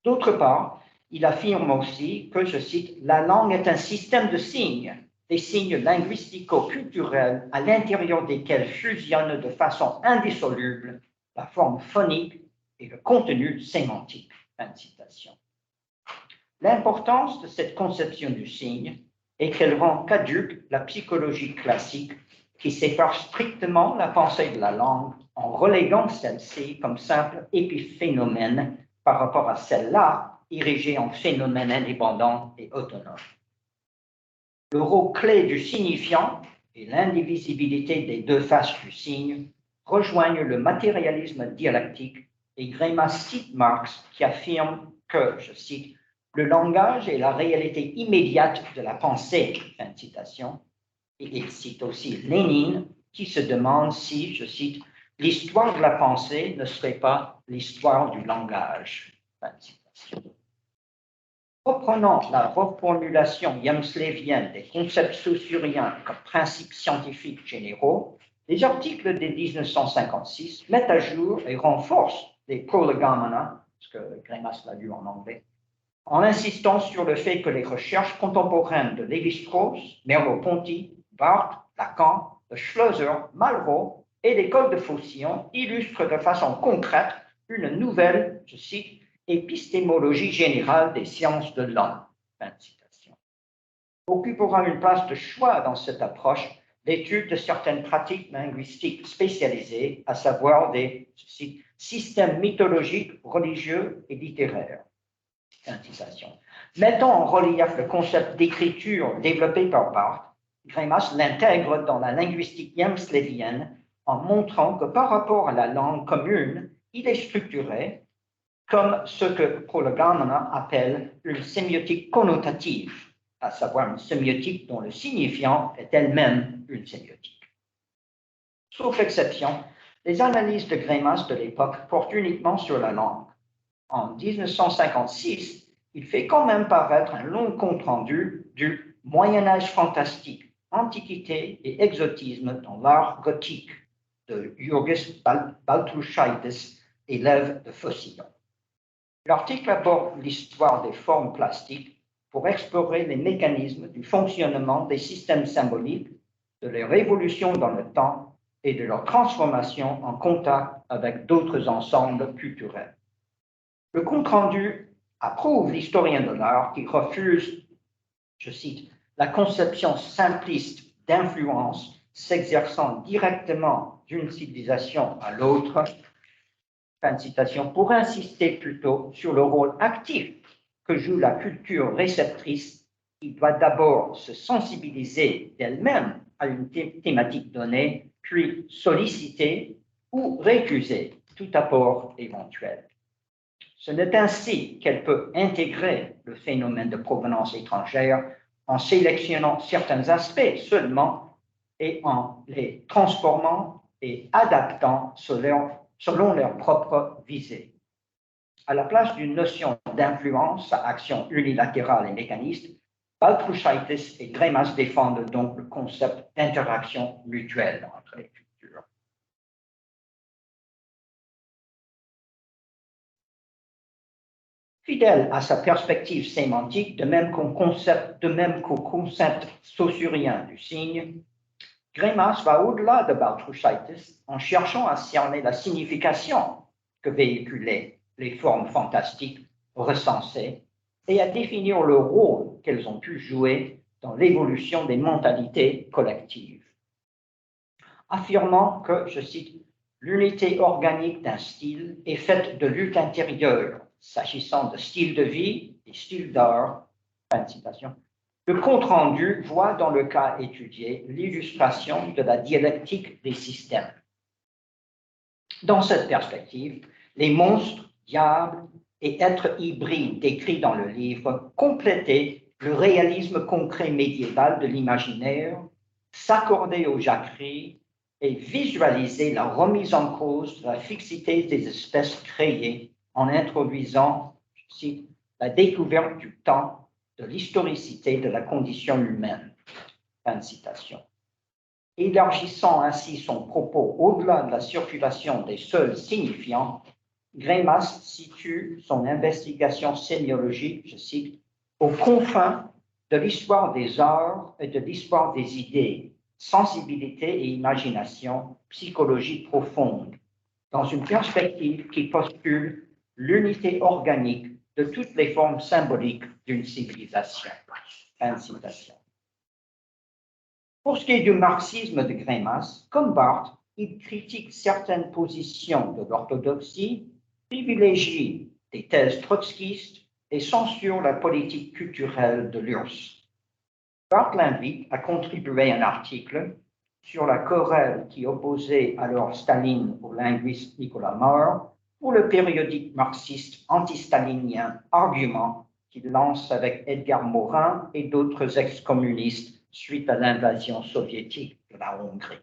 [SPEAKER 2] D'autre part, il affirme aussi que, je cite, la langue est un système de signes, des signes linguistico-culturels à l'intérieur desquels fusionnent de façon indissoluble la forme phonique et le contenu sémantique. Fin de citation. L'importance de cette conception du signe est qu'elle rend caduque la psychologie classique qui sépare strictement la pensée de la langue en reléguant celle-ci comme simple épiphénomène par rapport à celle-là, érigée en phénomène indépendant et autonome. Le rôle clé du signifiant et l'indivisibilité des deux faces du signe rejoignent le matérialisme dialectique et Greimas cite Marx qui affirme que, je cite, le langage est la réalité immédiate de la pensée, fin de citation, et il cite aussi Lénine qui se demande si, je cite, l'histoire de la pensée ne serait pas l'histoire du langage, fin de citation. Reprenant la reformulation yamslévienne des concepts saussuriens comme principes scientifiques généraux, les articles de 1956 mettent à jour et renforcent les prolegomena, ce que Greimas l'a lu en anglais, en insistant sur le fait que les recherches contemporaines de Lévi-Strauss, Merleau-Ponty, Barthes, Lacan, de Schlosser, Malraux et l'école de Faucillon illustrent de façon concrète une nouvelle, je cite, épistémologie générale des sciences de l'homme. Fin de citation. Occupera une place de choix dans cette approche l'étude de certaines pratiques linguistiques spécialisées, à savoir des, je cite, systèmes mythologiques, religieux et littéraires. Fin de citation. Mettant en relief le concept d'écriture développé par Barthes, Greimas l'intègre dans la linguistique yamslévienne en montrant que par rapport à la langue commune, il est structuré comme ce que Prolegomena appelle une sémiotique connotative, à savoir une sémiotique dont le signifiant est elle-même une sémiotique. Sauf exception, les analyses de Greimas de l'époque portent uniquement sur la langue. En 1956, il fait quand même paraître un long compte-rendu du Moyen-Âge fantastique, Antiquité et exotisme dans l'art gothique de Jurgis Baltrušaitis, élève de Faucillon. L'article aborde l'histoire des formes plastiques pour explorer les mécanismes du fonctionnement des systèmes symboliques, de leur évolution dans le temps et de leur transformation en contact avec d'autres ensembles culturels. Le compte-rendu approuve l'historien de l'art qui refuse, je cite, la conception simpliste d'influence s'exerçant directement d'une civilisation à l'autre, fin de citation, pour insister plutôt sur le rôle actif que joue la culture réceptrice qui doit d'abord se sensibiliser d'elle-même à une thématique donnée, puis solliciter ou récuser tout apport éventuel. Ce n'est ainsi qu'elle peut intégrer le phénomène de provenance étrangère en sélectionnant certains aspects seulement et en les transformant et adaptant selon leur propre visée. À la place d'une notion d'influence à action unilatérale et mécaniste, Baltrušaitis et Greimas défendent donc le concept d'interaction mutuelle entre les cultures. Fidèle à sa perspective sémantique, de même qu'au concept saussurien du signe, Greimas va au-delà de Baltrušaitis en cherchant à cerner la signification que véhiculaient les formes fantastiques recensées et à définir le rôle qu'elles ont pu jouer dans l'évolution des mentalités collectives. Affirmant que, je cite, l'unité organique d'un style est faite de lutte intérieure, s'agissant de style de vie et style d'art, fin de citation. Le compte-rendu voit dans le cas étudié l'illustration de la dialectique des systèmes. Dans cette perspective, les monstres, diables et êtres hybrides décrits dans le livre complétaient le réalisme concret médiéval de l'imaginaire, s'accordaient aux jacqueries et visualisaient la remise en cause de la fixité des espèces créées en introduisant, je cite, la découverte du temps, de l'historicité de la condition humaine. Fin de citation. Élargissant ainsi son propos au-delà de la circulation des seuls signifiants, Greimas situe son investigation sémiologique, je cite, aux confins de l'histoire des arts et de l'histoire des idées, sensibilité et imagination, psychologie profonde, dans une perspective qui postule l'unité organique de toutes les formes symboliques d'une civilisation. Fin de citation. Pour ce qui est du marxisme de Greimas, comme Barthes, il critique certaines positions de l'orthodoxie, privilégie des thèses trotskistes et censure la politique culturelle de l'URSS. Barthes l'invite à contribuer à un article sur la querelle qui opposait alors Staline au linguiste Nicolas Maurer pour le périodique marxiste anti-stalinien Argument qu'il lance avec Edgar Morin et d'autres ex-communistes suite à l'invasion soviétique de la Hongrie.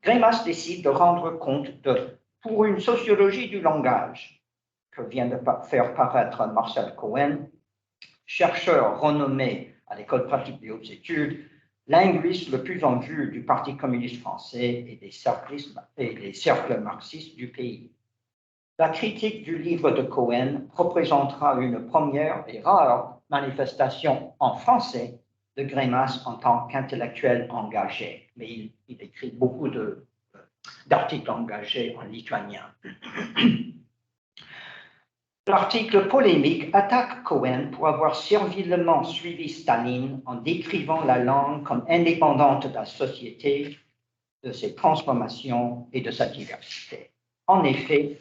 [SPEAKER 2] Greimas décide de rendre compte pour une sociologie du langage que vient de faire paraître Marcel Cohen, chercheur renommé à l'École pratique des hautes études, linguiste le plus en vue du Parti communiste français et des cercles marxistes du pays. La critique du livre de Cohen représentera une première et rare manifestation en français de Greimas en tant qu'intellectuel engagé, mais il écrit beaucoup d'articles engagés en lituanien. L'article polémique attaque Cohen pour avoir servilement suivi Staline en décrivant la langue comme indépendante de la société, de ses transformations et de sa diversité. En effet,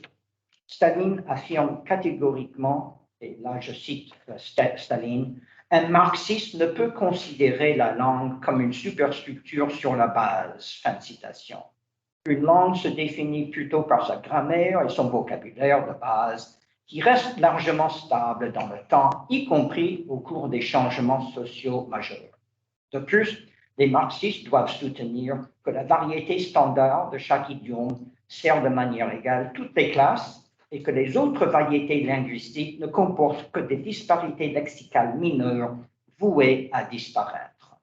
[SPEAKER 2] Staline affirme catégoriquement, et là je cite Staline, un marxiste ne peut considérer la langue comme une superstructure sur la base. Fin de citation. Une langue se définit plutôt par sa grammaire et son vocabulaire de base, qui reste largement stable dans le temps, y compris au cours des changements sociaux majeurs. De plus, les marxistes doivent soutenir que la variété standard de chaque idiome sert de manière égale toutes les classes et que les autres variétés linguistiques ne comportent que des disparités lexicales mineures vouées à disparaître.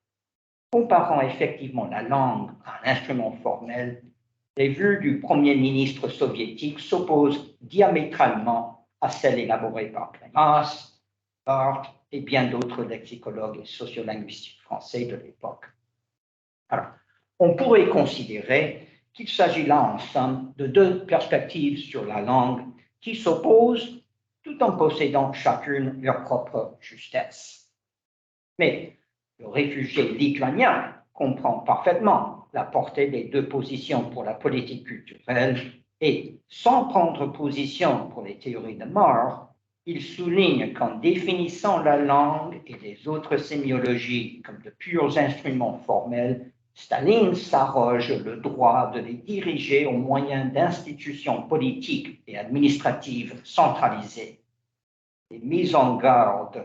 [SPEAKER 2] Comparant effectivement la langue à un instrument formel, les vues du Premier ministre soviétique s'opposent diamétralement à celles élaborées par Greimas, Barthes et bien d'autres lexicologues et sociolinguistes français de l'époque. Alors, on pourrait considérer qu'il s'agit là, en somme, de deux perspectives sur la langue qui s'opposent tout en possédant chacune leur propre justesse. Mais le réfugié lituanien comprend parfaitement la portée des deux positions pour la politique culturelle et, sans prendre position pour les théories de Maurer, il souligne qu'en définissant la langue et les autres sémiologies comme de purs instruments formels, Staline s'arroge le droit de les diriger au moyen d'institutions politiques et administratives centralisées. Les mises en garde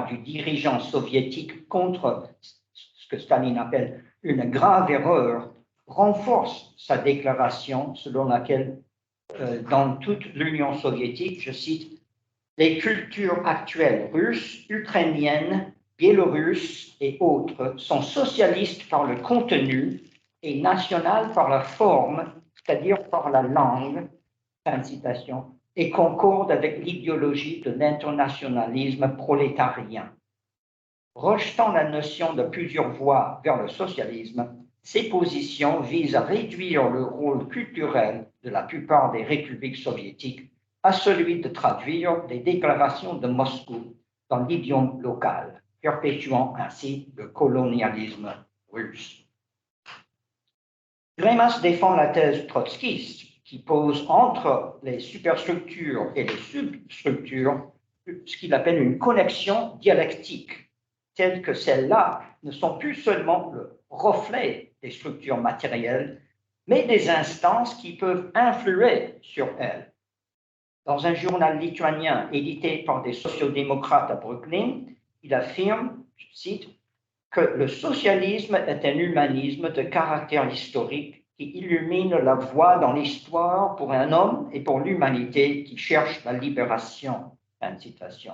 [SPEAKER 2] du dirigeant soviétique contre ce que Staline appelle une grave erreur renforcent sa déclaration selon laquelle, dans toute l'Union soviétique, je cite, « les cultures actuelles russes, ukrainiennes, biélorusses et autres sont socialistes par le contenu et nationales par la forme, c'est-à-dire par la langue, fin de citation, et concordent avec l'idéologie de l'internationalisme prolétarien. » Rejetant la notion de plusieurs voies vers le socialisme, ces positions visent à réduire le rôle culturel de la plupart des républiques soviétiques à celui de traduire les déclarations de Moscou dans l'idiome local, perpétuant ainsi le colonialisme russe. Greimas défend la thèse trotskiste qui pose entre les superstructures et les substructures ce qu'il appelle une connexion dialectique, telles que celles-là ne sont plus seulement le reflet des structures matérielles, mais des instances qui peuvent influer sur elles. Dans un journal lituanien édité par des sociodémocrates à Brooklyn, il affirme, je cite, que le socialisme est un humanisme de caractère historique qui illumine la voie dans l'histoire pour un homme et pour l'humanité qui cherche la libération. Fin de citation.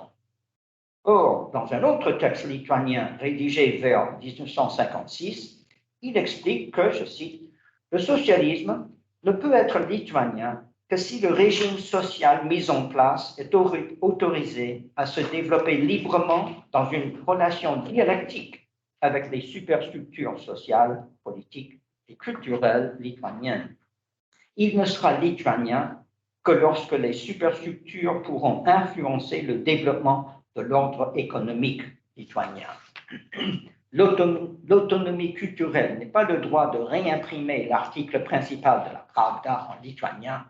[SPEAKER 2] Or, dans un autre texte lituanien rédigé vers 1956, il explique que, je cite, le socialisme ne peut être lituanien que si le régime social mis en place est autorisé à se développer librement dans une relation dialectique avec les superstructures sociales, politiques et culturelles lituaniennes. Il ne sera lituanien que lorsque les superstructures pourront influencer le développement de l'ordre économique lituanien. L'autonomie culturelle n'est pas le droit de réimprimer l'article principal de la Pravda en lituanien,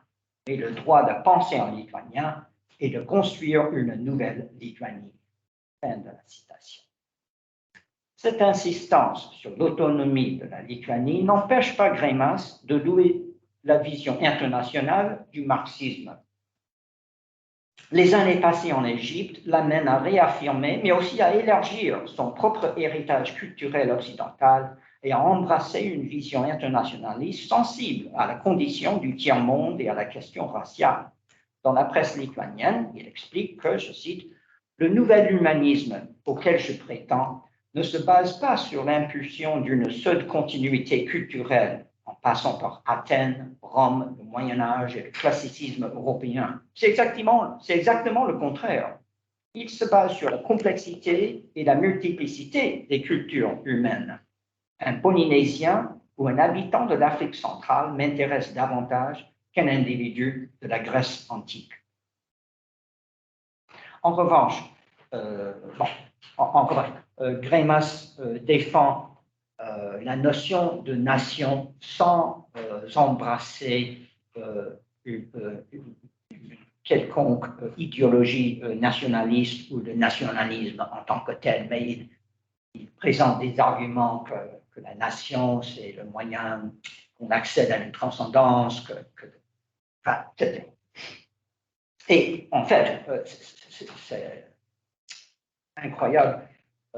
[SPEAKER 2] mais le droit de penser en lituanien et de construire une nouvelle Lituanie. Fin de la citation. Cette insistance sur l'autonomie de la Lituanie n'empêche pas Greimas de louer la vision internationale du marxisme. Les années passées en Égypte l'amènent à réaffirmer, mais aussi à élargir son propre héritage culturel occidental et à embrasser une vision internationaliste sensible à la condition du tiers-monde et à la question raciale. Dans la presse lituanienne, il explique que, je cite, « Le nouvel humanisme auquel je prétends ne se base pas sur l'impulsion d'une seule continuité culturelle en passant par Athènes, Rome, le Moyen-Âge et le classicisme européen. C'est exactement le contraire. Il se base sur la complexité et la multiplicité des cultures humaines. Un Polynésien ou un habitant de l'Afrique centrale m'intéresse davantage qu'un individu de la Grèce antique. En revanche, Greimas défend la notion de nation sans embrasser une quelconque idéologie nationaliste ou de nationalisme en tant que tel, mais il présente des arguments que la nation, c'est le moyen qu'on accède à une transcendance, enfin, etc. Et en fait, c'est incroyable,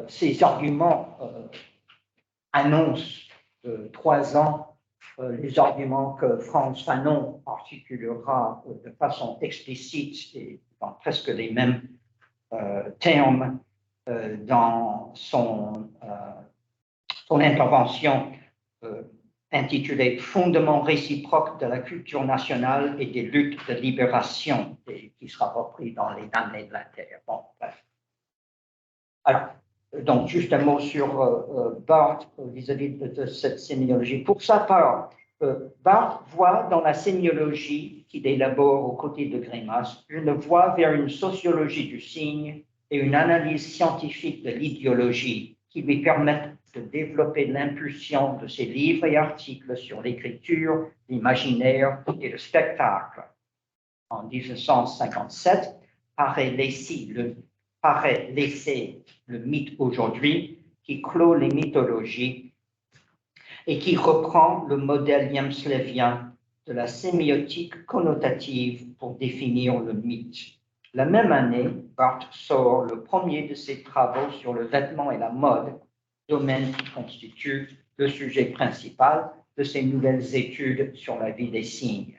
[SPEAKER 2] ces arguments annoncent 3 ans les arguments que Frantz Fanon articulera de façon explicite et dans presque les mêmes termes dans son intervention intitulée « Fondements réciproques de la culture nationale et des luttes de libération » et qui sera repris dans Les damnés de la terre. Bon, bref. Alors, donc, juste un mot sur Barthes vis-à-vis de cette sémiologie. Pour sa part, Barthes voit dans la sémiologie qu'il élabore aux côtés de Greimas une voie vers une sociologie du signe et une analyse scientifique de l'idéologie qui lui permettent de développer l'impulsion de ses livres et articles sur l'écriture, l'imaginaire et le spectacle. En 1957, paraît l'essai Le mythe aujourd'hui, qui clôt les mythologies et qui reprend le modèle yamslévien de la sémiotique connotative pour définir le mythe. La même année, Barthes sort le premier de ses travaux sur le vêtement et la mode, domaine qui constitue le sujet principal de ses nouvelles études sur la vie des signes.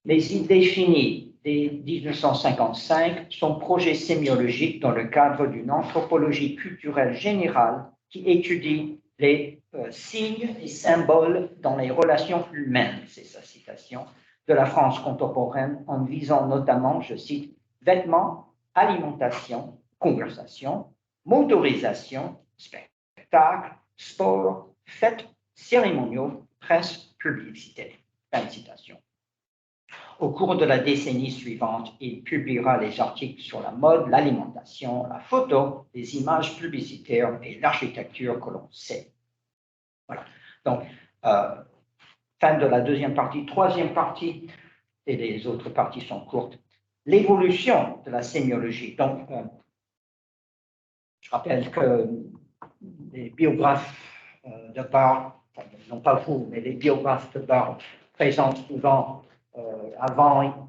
[SPEAKER 2] Mais il définit dès 1955 son projet sémiologique dans le cadre d'une anthropologie culturelle générale qui étudie les signes et symboles dans les relations humaines, c'est sa citation, de la France contemporaine, en visant notamment, je cite, vêtements, alimentation, conversation, motorisation, spectacle, sport, fêtes, cérémoniaux, presse, publicité. Fin de citation. Au cours de la décennie suivante, il publiera les articles sur la mode, l'alimentation, la photo, les images publicitaires et l'architecture que l'on sait. Voilà. Donc, fin de la deuxième partie. Troisième partie, et les autres parties sont courtes. L'évolution de la sémiologie. Donc, je rappelle que les biographes de Barthes, non pas vous, mais les biographes de Barthes présentent souvent avant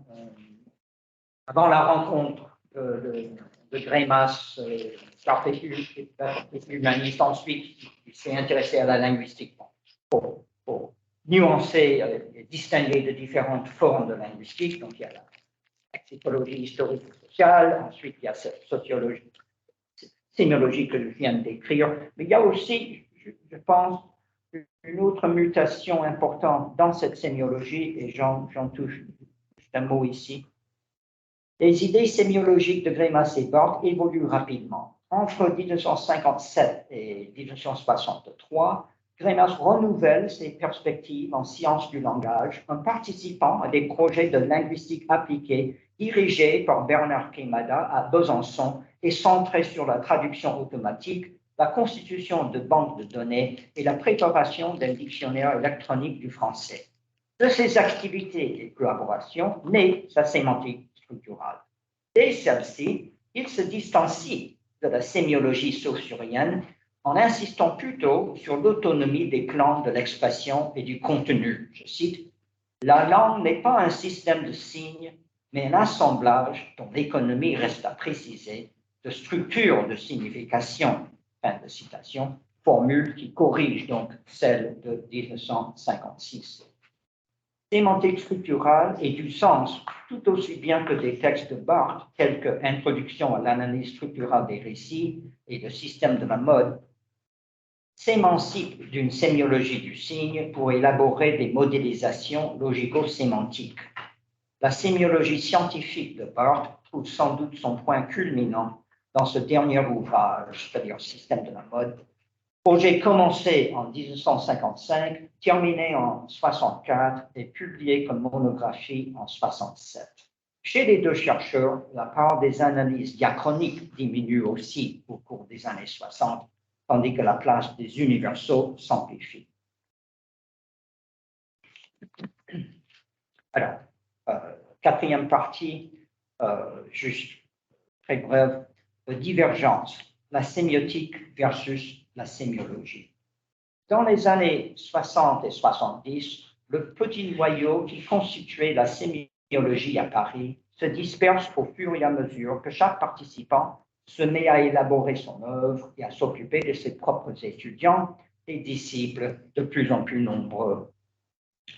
[SPEAKER 2] la rencontre de Greimas, Barthes est humaniste. Ensuite, il s'est intéressé à la linguistique pour nuancer et distinguer de différentes formes de linguistique. Donc, il y a la psychologie historique et sociale, ensuite, il y a cette sociologie, sémiologie que je viens de décrire, mais il y a aussi, je pense, une autre mutation importante dans cette sémiologie, et j'en touche juste un mot ici. Les idées sémiologiques de Greimas et Barthes évoluent rapidement. Entre 1957 et 1963, Greimas renouvelle ses perspectives en sciences du langage en participant à des projets de linguistique appliquée dirigés par Bernard Quémada à Besançon et centrés sur la traduction automatique, la constitution de banques de données et la préparation d'un dictionnaire électronique du français. De ces activités et collaborations naît sa sémantique structurale. Dès celle-ci, il se distancie de la sémiologie saussurienne en insistant plutôt sur l'autonomie des clans de l'expression et du contenu. Je cite, « La langue n'est pas un système de signes, mais un assemblage dont l'économie reste à préciser, de structures de signification. » Fin de citation, formule qui corrige donc celle de 1956. Sémantique structurale et du sens tout aussi bien que des textes de Barthes, tels que Introduction à l'analyse structurale des récits et le système de la mode, s'émancipe d'une sémiologie du signe pour élaborer des modélisations logico-sémantiques. La sémiologie scientifique de Barthes trouve sans doute son point culminant dans ce dernier ouvrage, c'est-à-dire Système de la mode, projet commencé en 1955, terminé en 1964 et publié comme monographie en 1967. Chez les deux chercheurs, la part des analyses diachroniques diminue aussi au cours des années 60, tandis que la place des universaux s'amplifie. Alors, quatrième partie, juste très brève, divergence, la sémiotique versus la sémiologie. Dans les années 60 et 70, le petit noyau qui constituait la sémiologie à Paris se disperse au fur et à mesure que chaque participant se met à élaborer son œuvre et à s'occuper de ses propres étudiants et disciples de plus en plus nombreux.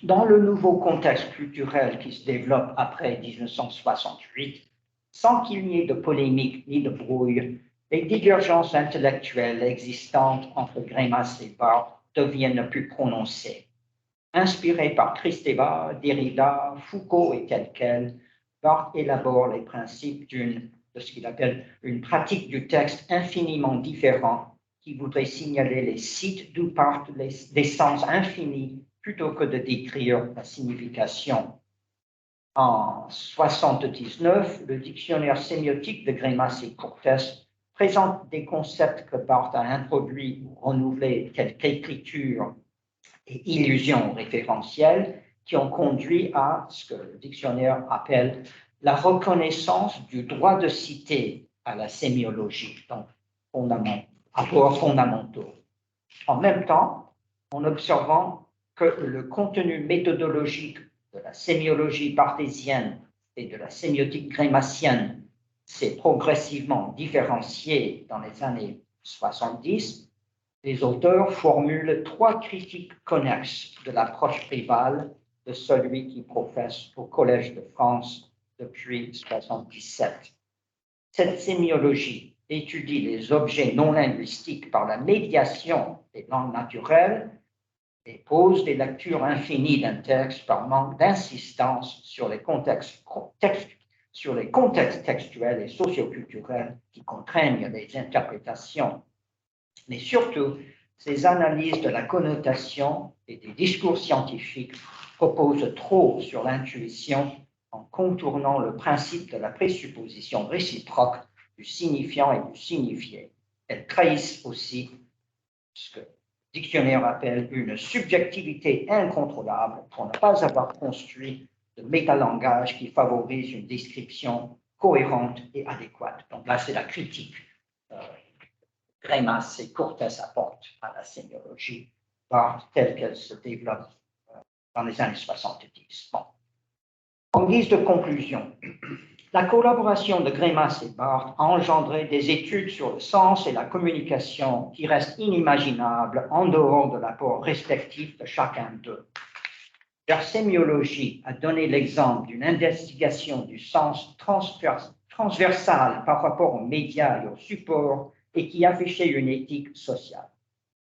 [SPEAKER 2] Dans le nouveau contexte culturel qui se développe après 1968, sans qu'il n'y ait de polémique ni de brouille, les divergences intellectuelles existantes entre Greimas et Barthes deviennent plus prononcées. Inspiré par Kristeva, Derrida, Foucault et tel quel, Barthes élabore les principes de ce qu'il appelle une pratique du texte infiniment différent qui voudrait signaler les sites d'où partent des sens infinis plutôt que de décrire la signification. En 1979, le dictionnaire sémiotique de Greimas et Courtès présente des concepts que Barthes a introduits ou renouvelés, tels qu'écriture et illusion référentielle, qui ont conduit à ce que le dictionnaire appelle la reconnaissance du droit de citer à la sémiologie, donc apports fondamentaux. En même temps, en observant que le contenu méthodologique de la sémiologie barthésienne et de la sémiotique greimassienne s'est progressivement différencié dans les années 70, les auteurs formulent trois critiques connexes de l'approche rivale de celui qui professe au Collège de France depuis 1977. Cette sémiologie étudie les objets non linguistiques par la médiation des langues naturelles et pose des lectures infinies d'un texte par manque d'insistance sur les contextes textuels et socioculturels qui contraignent les interprétations. Mais surtout, ces analyses de la connotation et des discours scientifiques reposent trop sur l'intuition en contournant le principe de la présupposition réciproque du signifiant et du signifié. Elles trahissent aussi ce que le dictionnaire appelle une subjectivité incontrôlable pour ne pas avoir construit de métalangage qui favorise une description cohérente et adéquate. Donc là, c'est la critique. Greimas et Courtès apportent à la sémiologie telle qu'elle se développe dans les années 70. Bon. En guise de conclusion, la collaboration de Greimas et Barthes a engendré des études sur le sens et la communication qui restent inimaginables en dehors de l'apport respectif de chacun d'eux. Leur sémiologie a donné l'exemple d'une investigation du sens transversal par rapport aux médias et aux supports et qui affichait une éthique sociale.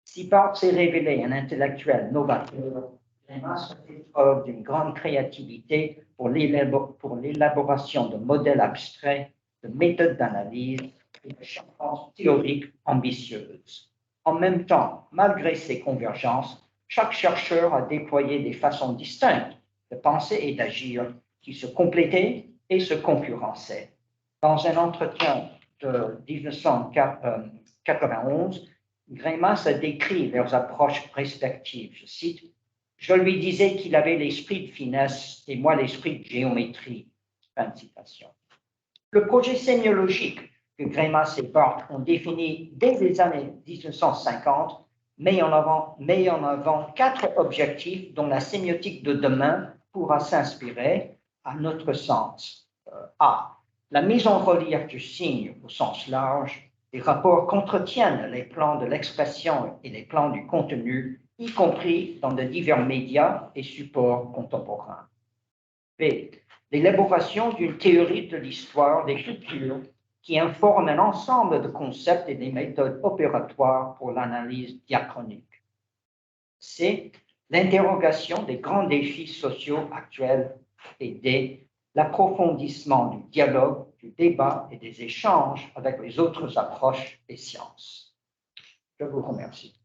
[SPEAKER 2] Si Barthes s'est révélé un intellectuel novateur, Greimas a fait preuve d'une grande créativité pour l'élaboration de modèles abstraits, de méthodes d'analyse et de chercheurs théoriques ambitieuses. En même temps, malgré ces convergences, chaque chercheur a déployé des façons distinctes de penser et d'agir qui se complétaient et se concurrençaient. Dans un entretien de 1991, Greimas a décrit leurs approches respectives. Je cite, Je lui disais qu'il avait l'esprit de finesse et moi l'esprit de géométrie. Fin de citation. Le projet sémiologique que Greimas et Barthes ont défini dès les années 1950 met en avant 4 objectifs dont la sémiotique de demain pourra s'inspirer, à notre sens. A. La mise en relief du signe au sens large. Les rapports qu'entretiennent les plans de l'expression et les plans du contenu, y compris dans de divers médias et supports contemporains. B. L'élaboration d'une théorie de l'histoire des cultures qui informe un ensemble de concepts et des méthodes opératoires pour l'analyse diachronique. C. L'interrogation des grands défis sociaux actuels. Et D. L'approfondissement du dialogue, du débat et des échanges avec les autres approches des sciences. Je vous remercie.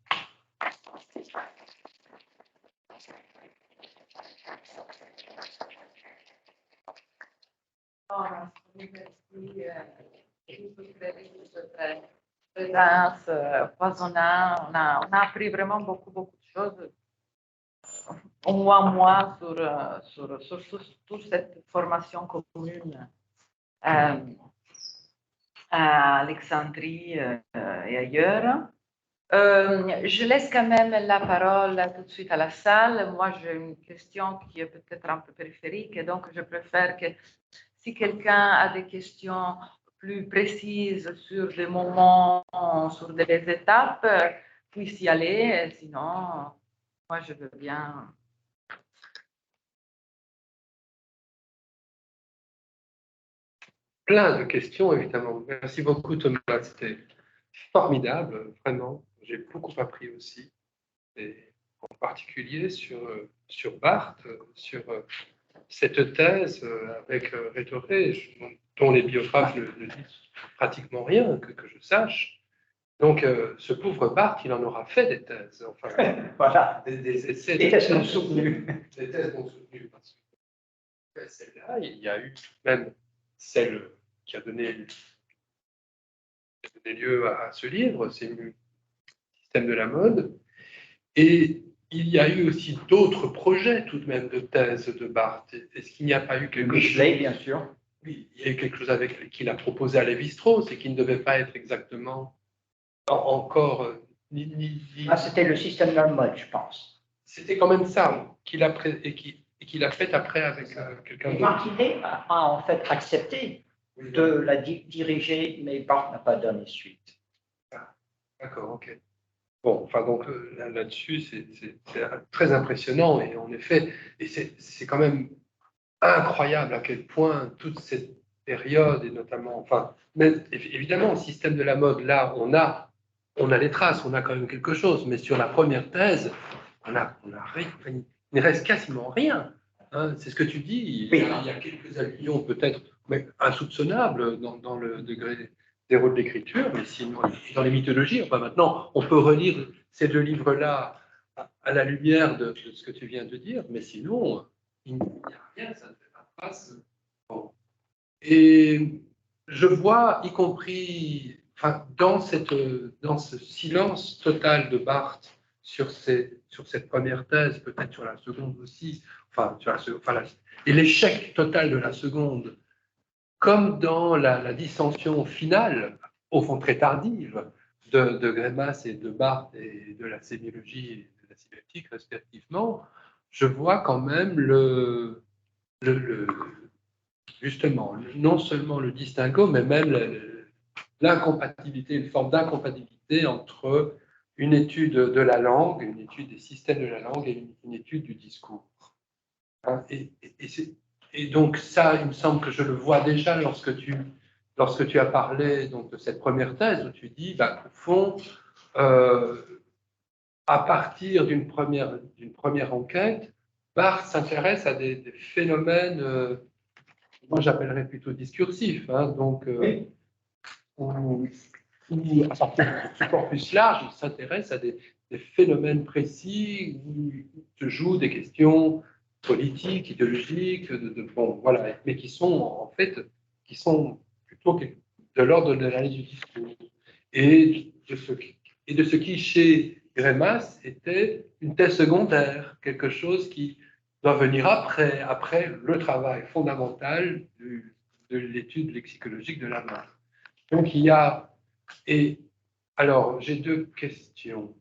[SPEAKER 1] Présence, foisonnant. On a appris vraiment beaucoup de choses, au moins moi, sur toute cette formation commune à Alexandrie et ailleurs. Je laisse quand même la parole tout de suite à la salle. Moi, j'ai une question qui est peut-être un peu périphérique, et donc je préfère que si quelqu'un a des questions plus précises sur des moments, sur des étapes, puisse y aller. Sinon, moi, je veux bien.
[SPEAKER 3] Plein de questions, évidemment. Merci beaucoup, Thomas. C'était formidable, vraiment. J'ai beaucoup appris aussi, et en particulier sur Barthes, sur cette thèse avec Rétoré, dont les biographes ne disent pratiquement rien, que je sache. Donc, ce pauvre Barthes, il en aura fait des thèses, enfin,
[SPEAKER 2] voilà.
[SPEAKER 3] des essais.
[SPEAKER 2] Des thèses non soutenues.
[SPEAKER 3] Des thèses non soutenues, parce que celle-là, il y a eu même celle qui a donné lieu à ce livre, c'est le système de la mode. Et il y a eu aussi d'autres projets tout de même de thèse de Barthes. Est-ce qu'il n'y a pas eu quelque
[SPEAKER 2] Michelet,
[SPEAKER 3] chose?
[SPEAKER 2] bien sûr.
[SPEAKER 3] Oui, il y a eu quelque chose qu'il a proposé à Lévi-Strauss et qui ne devait pas être exactement encore
[SPEAKER 2] C'était le système de la mode, je pense.
[SPEAKER 3] C'était quand même ça qu'il a fait après avec quelqu'un d'autre.
[SPEAKER 2] Martinet a en fait accepté de la diriger, mais Barthes n'a pas donné suite.
[SPEAKER 3] D'accord, ok. Bon, enfin donc là-dessus, c'est très impressionnant et en effet, et c'est quand même incroyable à quel point toute cette période et notamment, enfin, mais évidemment, le système de la mode, là, on a les traces, on a quand même quelque chose, mais sur la première thèse, on a rien, il ne reste quasiment rien. Hein, c'est ce que tu dis, il y a quelques allusions peut-être, mais insoupçonnables dans le degré des rôles d'écriture, mais sinon, dans les mythologies, enfin maintenant, on peut relire ces 2 livres-là à la lumière de ce que tu viens de dire, mais sinon, il n'y a rien, ça ne fait pas de trace. Bon. Et je vois, y compris enfin, dans ce silence total de Barthes sur cette première thèse, peut-être sur la seconde aussi, enfin, et l'échec total de la seconde, comme dans la dissension finale, au fond très tardive, de Greimas et de Barthes et de la sémiologie et de la sémiotique respectivement, je vois quand même justement, non seulement le distinguo, mais même l'incompatibilité, une forme d'incompatibilité entre une étude de la langue, une étude des systèmes de la langue et une étude du discours. Hein, et donc ça, il me semble que je le vois déjà lorsque tu as parlé donc, de cette première thèse, où tu dis, bah, au fond, à partir d'une première enquête, Barthes s'intéresse à des phénomènes, moi j'appellerais plutôt discursifs, hein, donc où, à partir du corpus large, il s'intéresse à des phénomènes précis où se jouent des questions politiques, idéologiques, bon, voilà, mais qui sont en fait, qui sont plutôt de l'ordre de l'analyse du discours et de ce qui chez Greimas était une thèse secondaire, quelque chose qui doit venir après le travail fondamental de l'étude lexicologique de la langue. Donc il y a, et alors j'ai deux questions.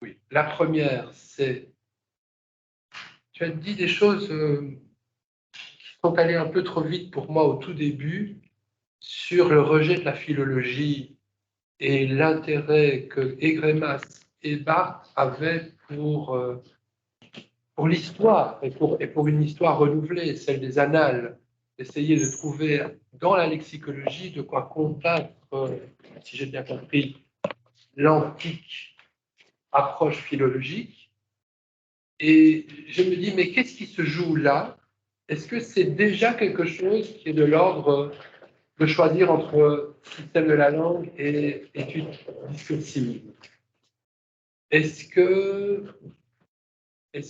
[SPEAKER 3] Oui, la première, c'est, tu as dit des choses qui sont allées un peu trop vite pour moi au tout début sur le rejet de la philologie et l'intérêt que Greimas et Barthes avaient pour l'histoire et pour une histoire renouvelée, celle des annales, essayer de trouver dans la lexicologie de quoi combattre, si j'ai bien compris, l'antique approche philologique. Et je me dis, mais qu'est-ce qui se joue là? Est-ce que c'est déjà quelque chose qui est de l'ordre de choisir entre système de la langue et études discursives? Est-ce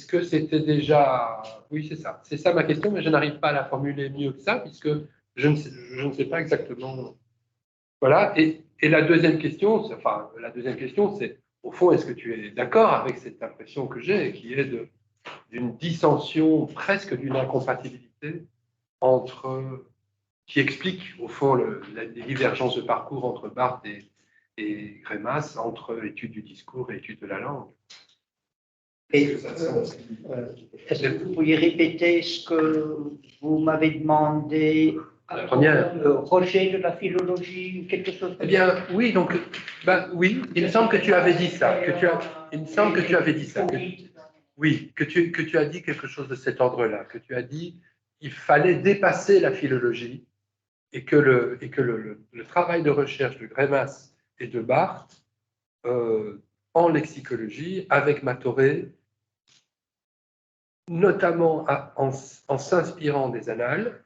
[SPEAKER 3] que c'était déjà... Oui, c'est ça ma question, mais je n'arrive pas à la formuler mieux que ça, puisque je ne sais pas exactement. Voilà, et la deuxième question, c'est, au fond, est-ce que tu es d'accord avec cette impression que j'ai, qui est d'une dissension, presque d'une incompatibilité qui explique, au fond, les divergences de parcours entre Barthes et Greimas, entre études du discours et études de la langue?
[SPEAKER 2] Est-ce que vous pourriez répéter ce que vous m'avez demandé
[SPEAKER 3] La première.
[SPEAKER 2] Le rejet de la philologie ou quelque chose
[SPEAKER 3] Eh bien, oui, donc, oui, il me semble que tu avais dit ça, il me semble que tu avais dit ça, oui, que tu as dit quelque chose de cet ordre-là, que tu as dit il fallait dépasser la philologie et que le travail de recherche de Greimas et de Barthes en lexicologie, avec Matoré, notamment en s'inspirant des annales,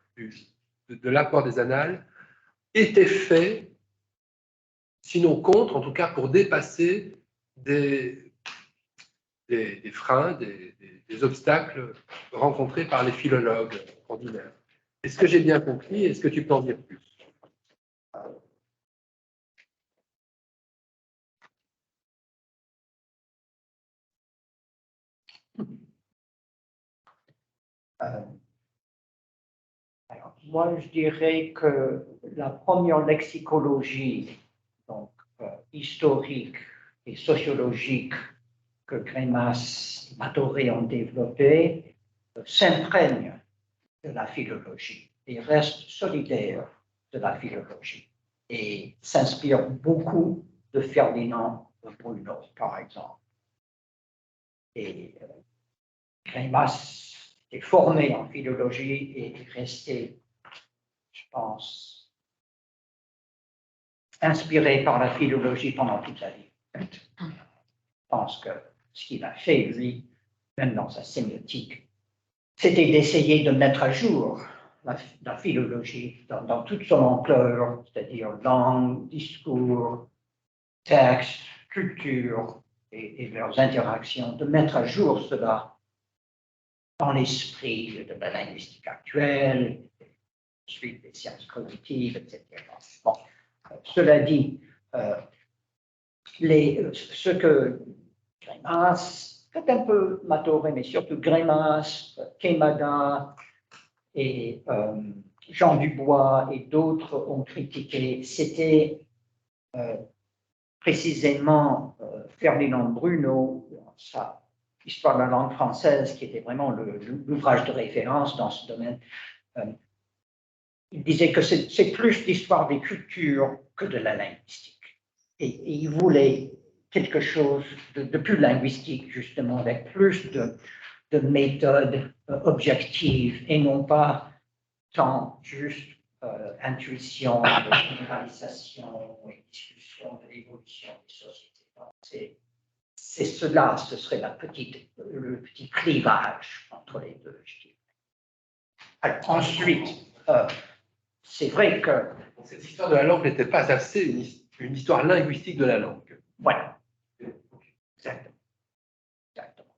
[SPEAKER 3] de l'apport des annales, était fait, sinon contre, en tout cas pour dépasser des freins, des obstacles rencontrés par les philologues ordinaires. Est-ce que j'ai bien compris? Est-ce que tu peux en dire plus?
[SPEAKER 2] Alors, moi, je dirais que la première lexicologie, donc historique et sociologique, que Greimas et Matoré ont développée, s'imprègne de la philologie et reste solidaire de la philologie et s'inspire beaucoup de Ferdinand Bruno, par exemple. Et Greimas est formé en philologie et est resté, je pense, inspiré par la philologie pendant toute sa vie. Je pense que ce qu'il a fait, lui, même dans sa sémiotique, c'était d'essayer de mettre à jour la philologie dans toute son ampleur, c'est-à-dire langue, discours, texte, culture et leurs interactions, de mettre à jour cela dans l'esprit de la linguistique actuelle, ensuite des sciences cognitives, etc. Bon, cela dit, ce que Greimas, peut-être un peu Matoré, mais surtout Greimas, Queimada et Jean Dubois et d'autres ont critiqué, c'était précisément Ferdinand Bruno, sa Histoire de la langue française, qui était vraiment l'ouvrage de référence dans ce domaine. Il disait que c'est plus l'histoire des cultures que de la linguistique. Et il voulait quelque chose de plus linguistique, justement, avec plus de méthodes objectives et non pas tant juste intuition, généralisation et discussion de l'évolution des sociétés. C'est cela, ce serait le petit clivage entre les deux, je dirais. Alors, ensuite, c'est vrai que...
[SPEAKER 3] Cette histoire de la langue n'était pas assez une histoire linguistique de la langue.
[SPEAKER 2] Voilà. Exactement.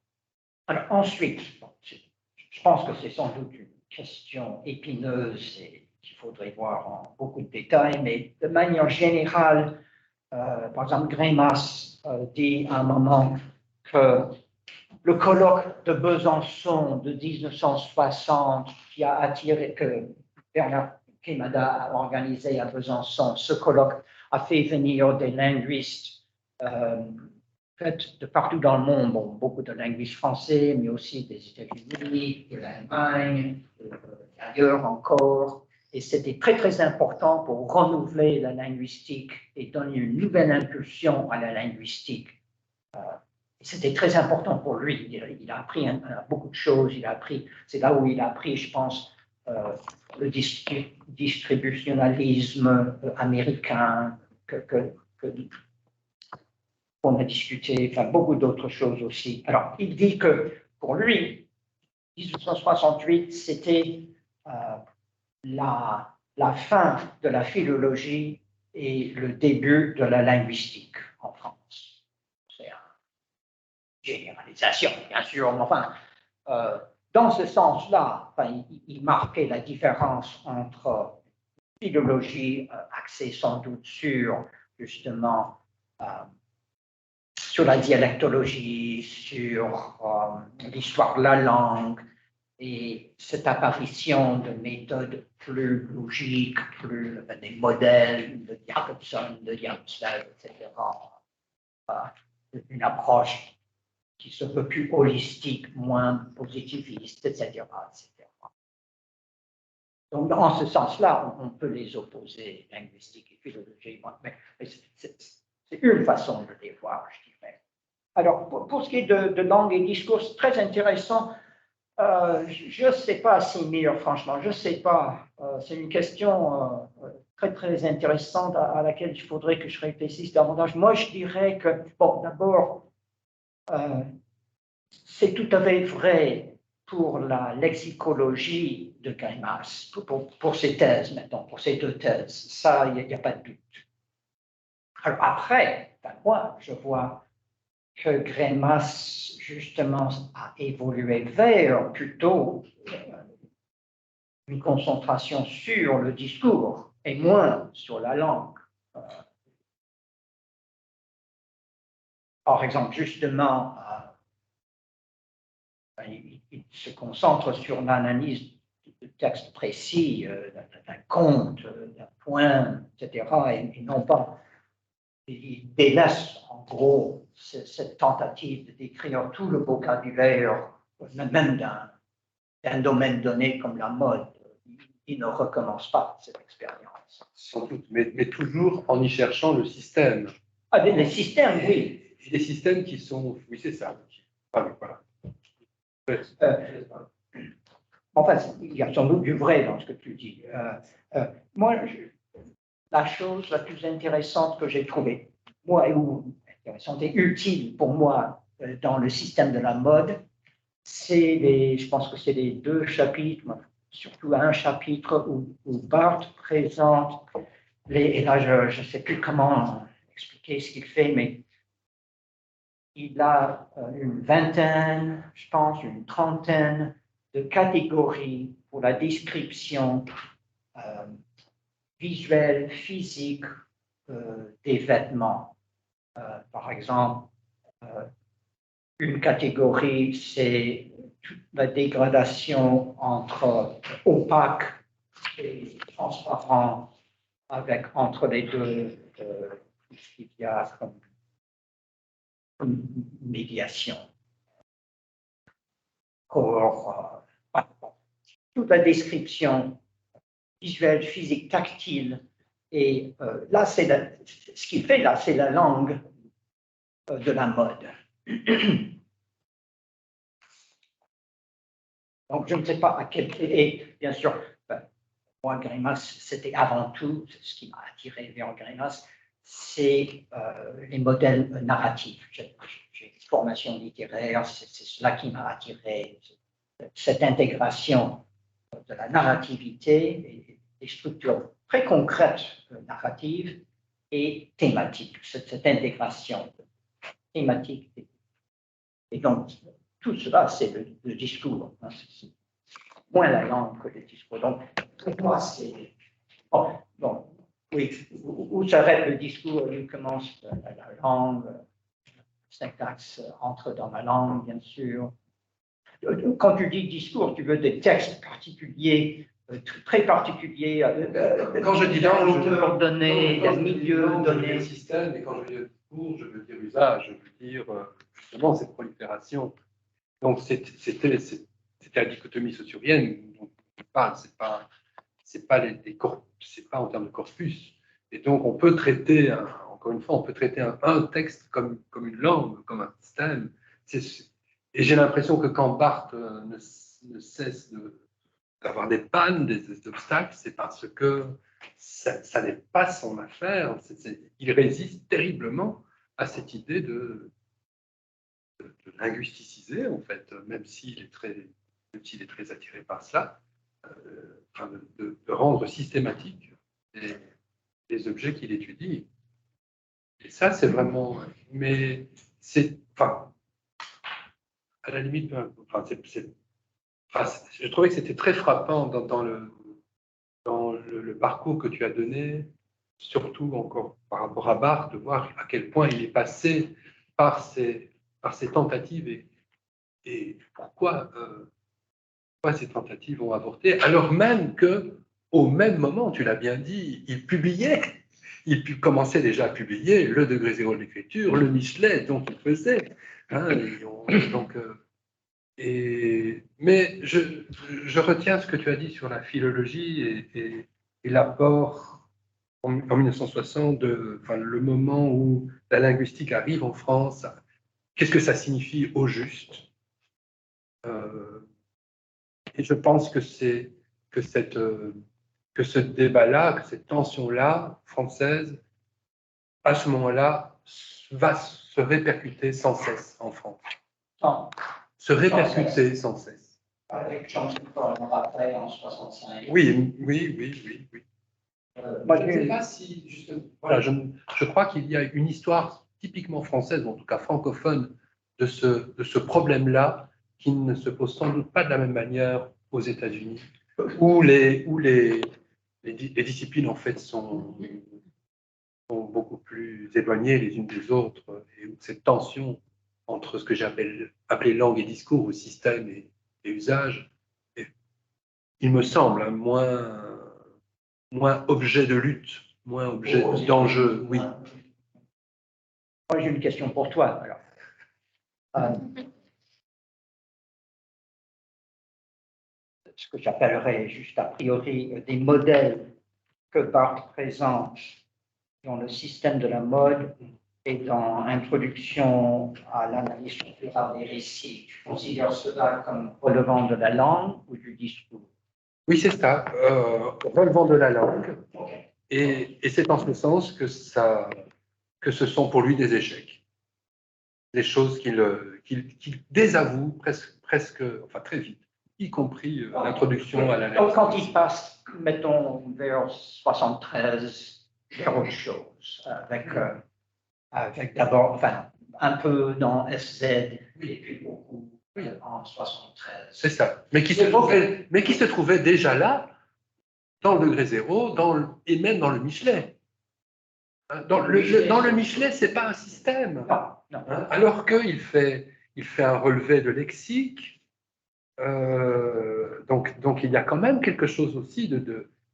[SPEAKER 2] Alors, ensuite, je pense que c'est sans doute une question épineuse et qu'il faudrait voir en beaucoup de détails, mais de manière générale, par exemple, Greimas dit à un moment que le colloque de Besançon de 1960 qui a attiré, que Bernard Quémada a organisé à Besançon, ce colloque a fait venir des linguistes de partout dans le monde, bon, beaucoup de linguistes français, mais aussi des États-Unis, de l'Allemagne, ailleurs encore. Et c'était très, très important pour renouveler la linguistique et donner une nouvelle impulsion à la linguistique. C'était très important pour lui. Il a appris beaucoup de choses. C'est là où il a appris, je pense, le distributionnalisme américain qu'on a discuté, enfin beaucoup d'autres choses aussi. Alors, il dit que pour lui, 1868, c'était la fin de la philologie et le début de la linguistique en France. C'est une généralisation, bien sûr, mais enfin, dans ce sens-là, enfin, il marquait la différence entre philologie axée sans doute sur, justement, sur la dialectologie, sur l'histoire de la langue, et cette apparition de méthodes plus logiques, des modèles de Jacobson, de Jansdale, etc., une approche qui se veut plus holistique, moins positiviste, etc., etc. Donc, dans ce sens-là, on peut les opposer, linguistique et philologie, mais c'est une façon de les voir, je dirais. Alors, pour ce qui est de langue et discours, c'est très intéressant. Je ne sais pas, Simir, franchement, je ne sais pas. C'est une question très, très intéressante à laquelle il faudrait que je réfléchisse davantage. Moi, je dirais que, bon, d'abord, c'est tout à fait vrai pour la lexicologie de Greimas, pour ses thèses maintenant, pour ses deux thèses. Ça, il n'y a pas de doute. Alors après, moi, je vois que Greimas, justement, a évolué vers plutôt une concentration sur le discours et moins sur la langue. Par exemple, justement, il se concentre sur l'analyse de textes précis, d'un conte, d'un poème, etc., et non pas, il délaisse en gros cette tentative de décrire tout le vocabulaire, même d'un domaine donné comme la mode. Il ne recommence pas cette expérience.
[SPEAKER 3] Sans doute, mais toujours en y cherchant le système.
[SPEAKER 2] Ah, les systèmes, oui.
[SPEAKER 3] Et des systèmes qui sont, oui, c'est ça. Ah, voilà.
[SPEAKER 2] Enfin, il y a sans doute du vrai dans ce que tu dis. Moi, la chose la plus intéressante que j'ai trouvée, moi, ou intéressante et utile pour moi dans le système de la mode, je pense que c'est les deux chapitres, surtout un chapitre où Barthes présente, et là je ne sais plus comment expliquer ce qu'il fait, mais il a une vingtaine, je pense, une trentaine de catégories pour la description visuelle, physique des vêtements. Par exemple, une catégorie, c'est toute la dégradation entre opaque et transparent, entre les deux, il y a comme médiation. Or, toute la description visuelle, physique, tactile, et là, ce qu'il fait là, c'est la langue de la mode. Donc, je ne sais pas à quel... Et bien sûr, moi, Greimas, c'était avant tout, ce qui m'a attiré vers Greimas, c'est les modèles narratifs. J'ai une formation littéraire, c'est cela qui m'a attiré, cette intégration de la narrativité et des structures très concrètes narratives et thématiques, cette intégration thématique. Et donc, tout cela, c'est le discours. Hein, c'est moins la langue que le discours. Donc, pour moi, c'est... Bon, Oui, où s'arrête le discours, où commence la langue, la syntaxe entre dans la langue, bien sûr. Quand tu dis discours, tu veux des textes particuliers, très particuliers.
[SPEAKER 3] Quand je dis langue,
[SPEAKER 2] auteur donné,
[SPEAKER 3] quand je dis
[SPEAKER 2] milieu
[SPEAKER 3] langue, je veux
[SPEAKER 2] donné.
[SPEAKER 3] dire système, et quand je veux dire discours, je veux dire usage, je veux dire justement cette prolifération. Donc c'était la dichotomie saussurienne dont on parle, c'est pas c'est pas en termes de corpus. Et donc on peut traiter, encore une fois, on peut traiter un texte comme une langue, comme un système. Et j'ai l'impression que quand Barthes ne cesse d'avoir des pannes, des obstacles, c'est parce que ça n'est pas son affaire. Il résiste terriblement à cette idée de linguisticiser, en fait, même s'il est très attiré par cela, enfin, de rendre systématique les objets qu'il étudie. Et ça, c'est vraiment. Mais c'est. Enfin, à la limite, enfin, je trouvais que c'était très frappant dans le parcours que tu as donné, surtout encore par rapport à Barthes, de voir à quel point il est passé par ces tentatives et pourquoi ces tentatives ont avorté, alors même que, au même moment, tu l'as bien dit, il commençait déjà à publier le degré zéro de l'écriture, le Michelet, dont il faisait. Hein, mais je retiens ce que tu as dit sur la philologie et l'apport en 1960, le moment où la linguistique arrive en France. Qu'est-ce que ça signifie au juste? Et je pense que que ce débat-là, que cette tension-là française, à ce moment-là, va se répercuter sans cesse en France.
[SPEAKER 2] Non,
[SPEAKER 3] Se répercuter sans cesse.
[SPEAKER 2] avec Jean-Paul après en 65.
[SPEAKER 3] Oui.
[SPEAKER 2] Moi,
[SPEAKER 3] Je ne sais pas si, justement, voilà, je crois qu'il y a une histoire typiquement française, ou en tout cas francophone, de ce problème-là, qui ne se pose sans doute pas de la même manière aux États-Unis, où les disciplines, en fait, sont beaucoup plus éloignées les unes des autres, et où cette tension entre ce que j'ai appelé langue et discours, ou système et usage, il me semble, hein, moins objet de lutte, moins objet d'enjeu, oui.
[SPEAKER 2] Moi, j'ai une question pour toi. Alors. Ce que j'appellerais juste a priori des modèles que Barthes présente dans le système de la mode et dans Introduction à l'analyse structurale des récits. Tu considères cela comme relevant de la langue ou du discours?
[SPEAKER 3] Oui, c'est ça, relevant de la langue. Et c'est en ce sens que ce sont pour lui des échecs. Des choses qu'il désavoue presque, enfin très vite, y compris l'introduction à l'analyse.
[SPEAKER 2] Donc, quand il passe, mettons, vers 73, vers autre chose, avec d'abord, enfin, un peu dans SZ, et puis beaucoup en 73.
[SPEAKER 3] C'est ça, mais qui se trouvait déjà là, dans le degré zéro, et même dans le Michelet. Dans le Michelet, ce n'est pas un système.
[SPEAKER 2] Non.
[SPEAKER 3] Hein, alors qu'il fait un relevé de lexique. Donc il y a quand même quelque chose aussi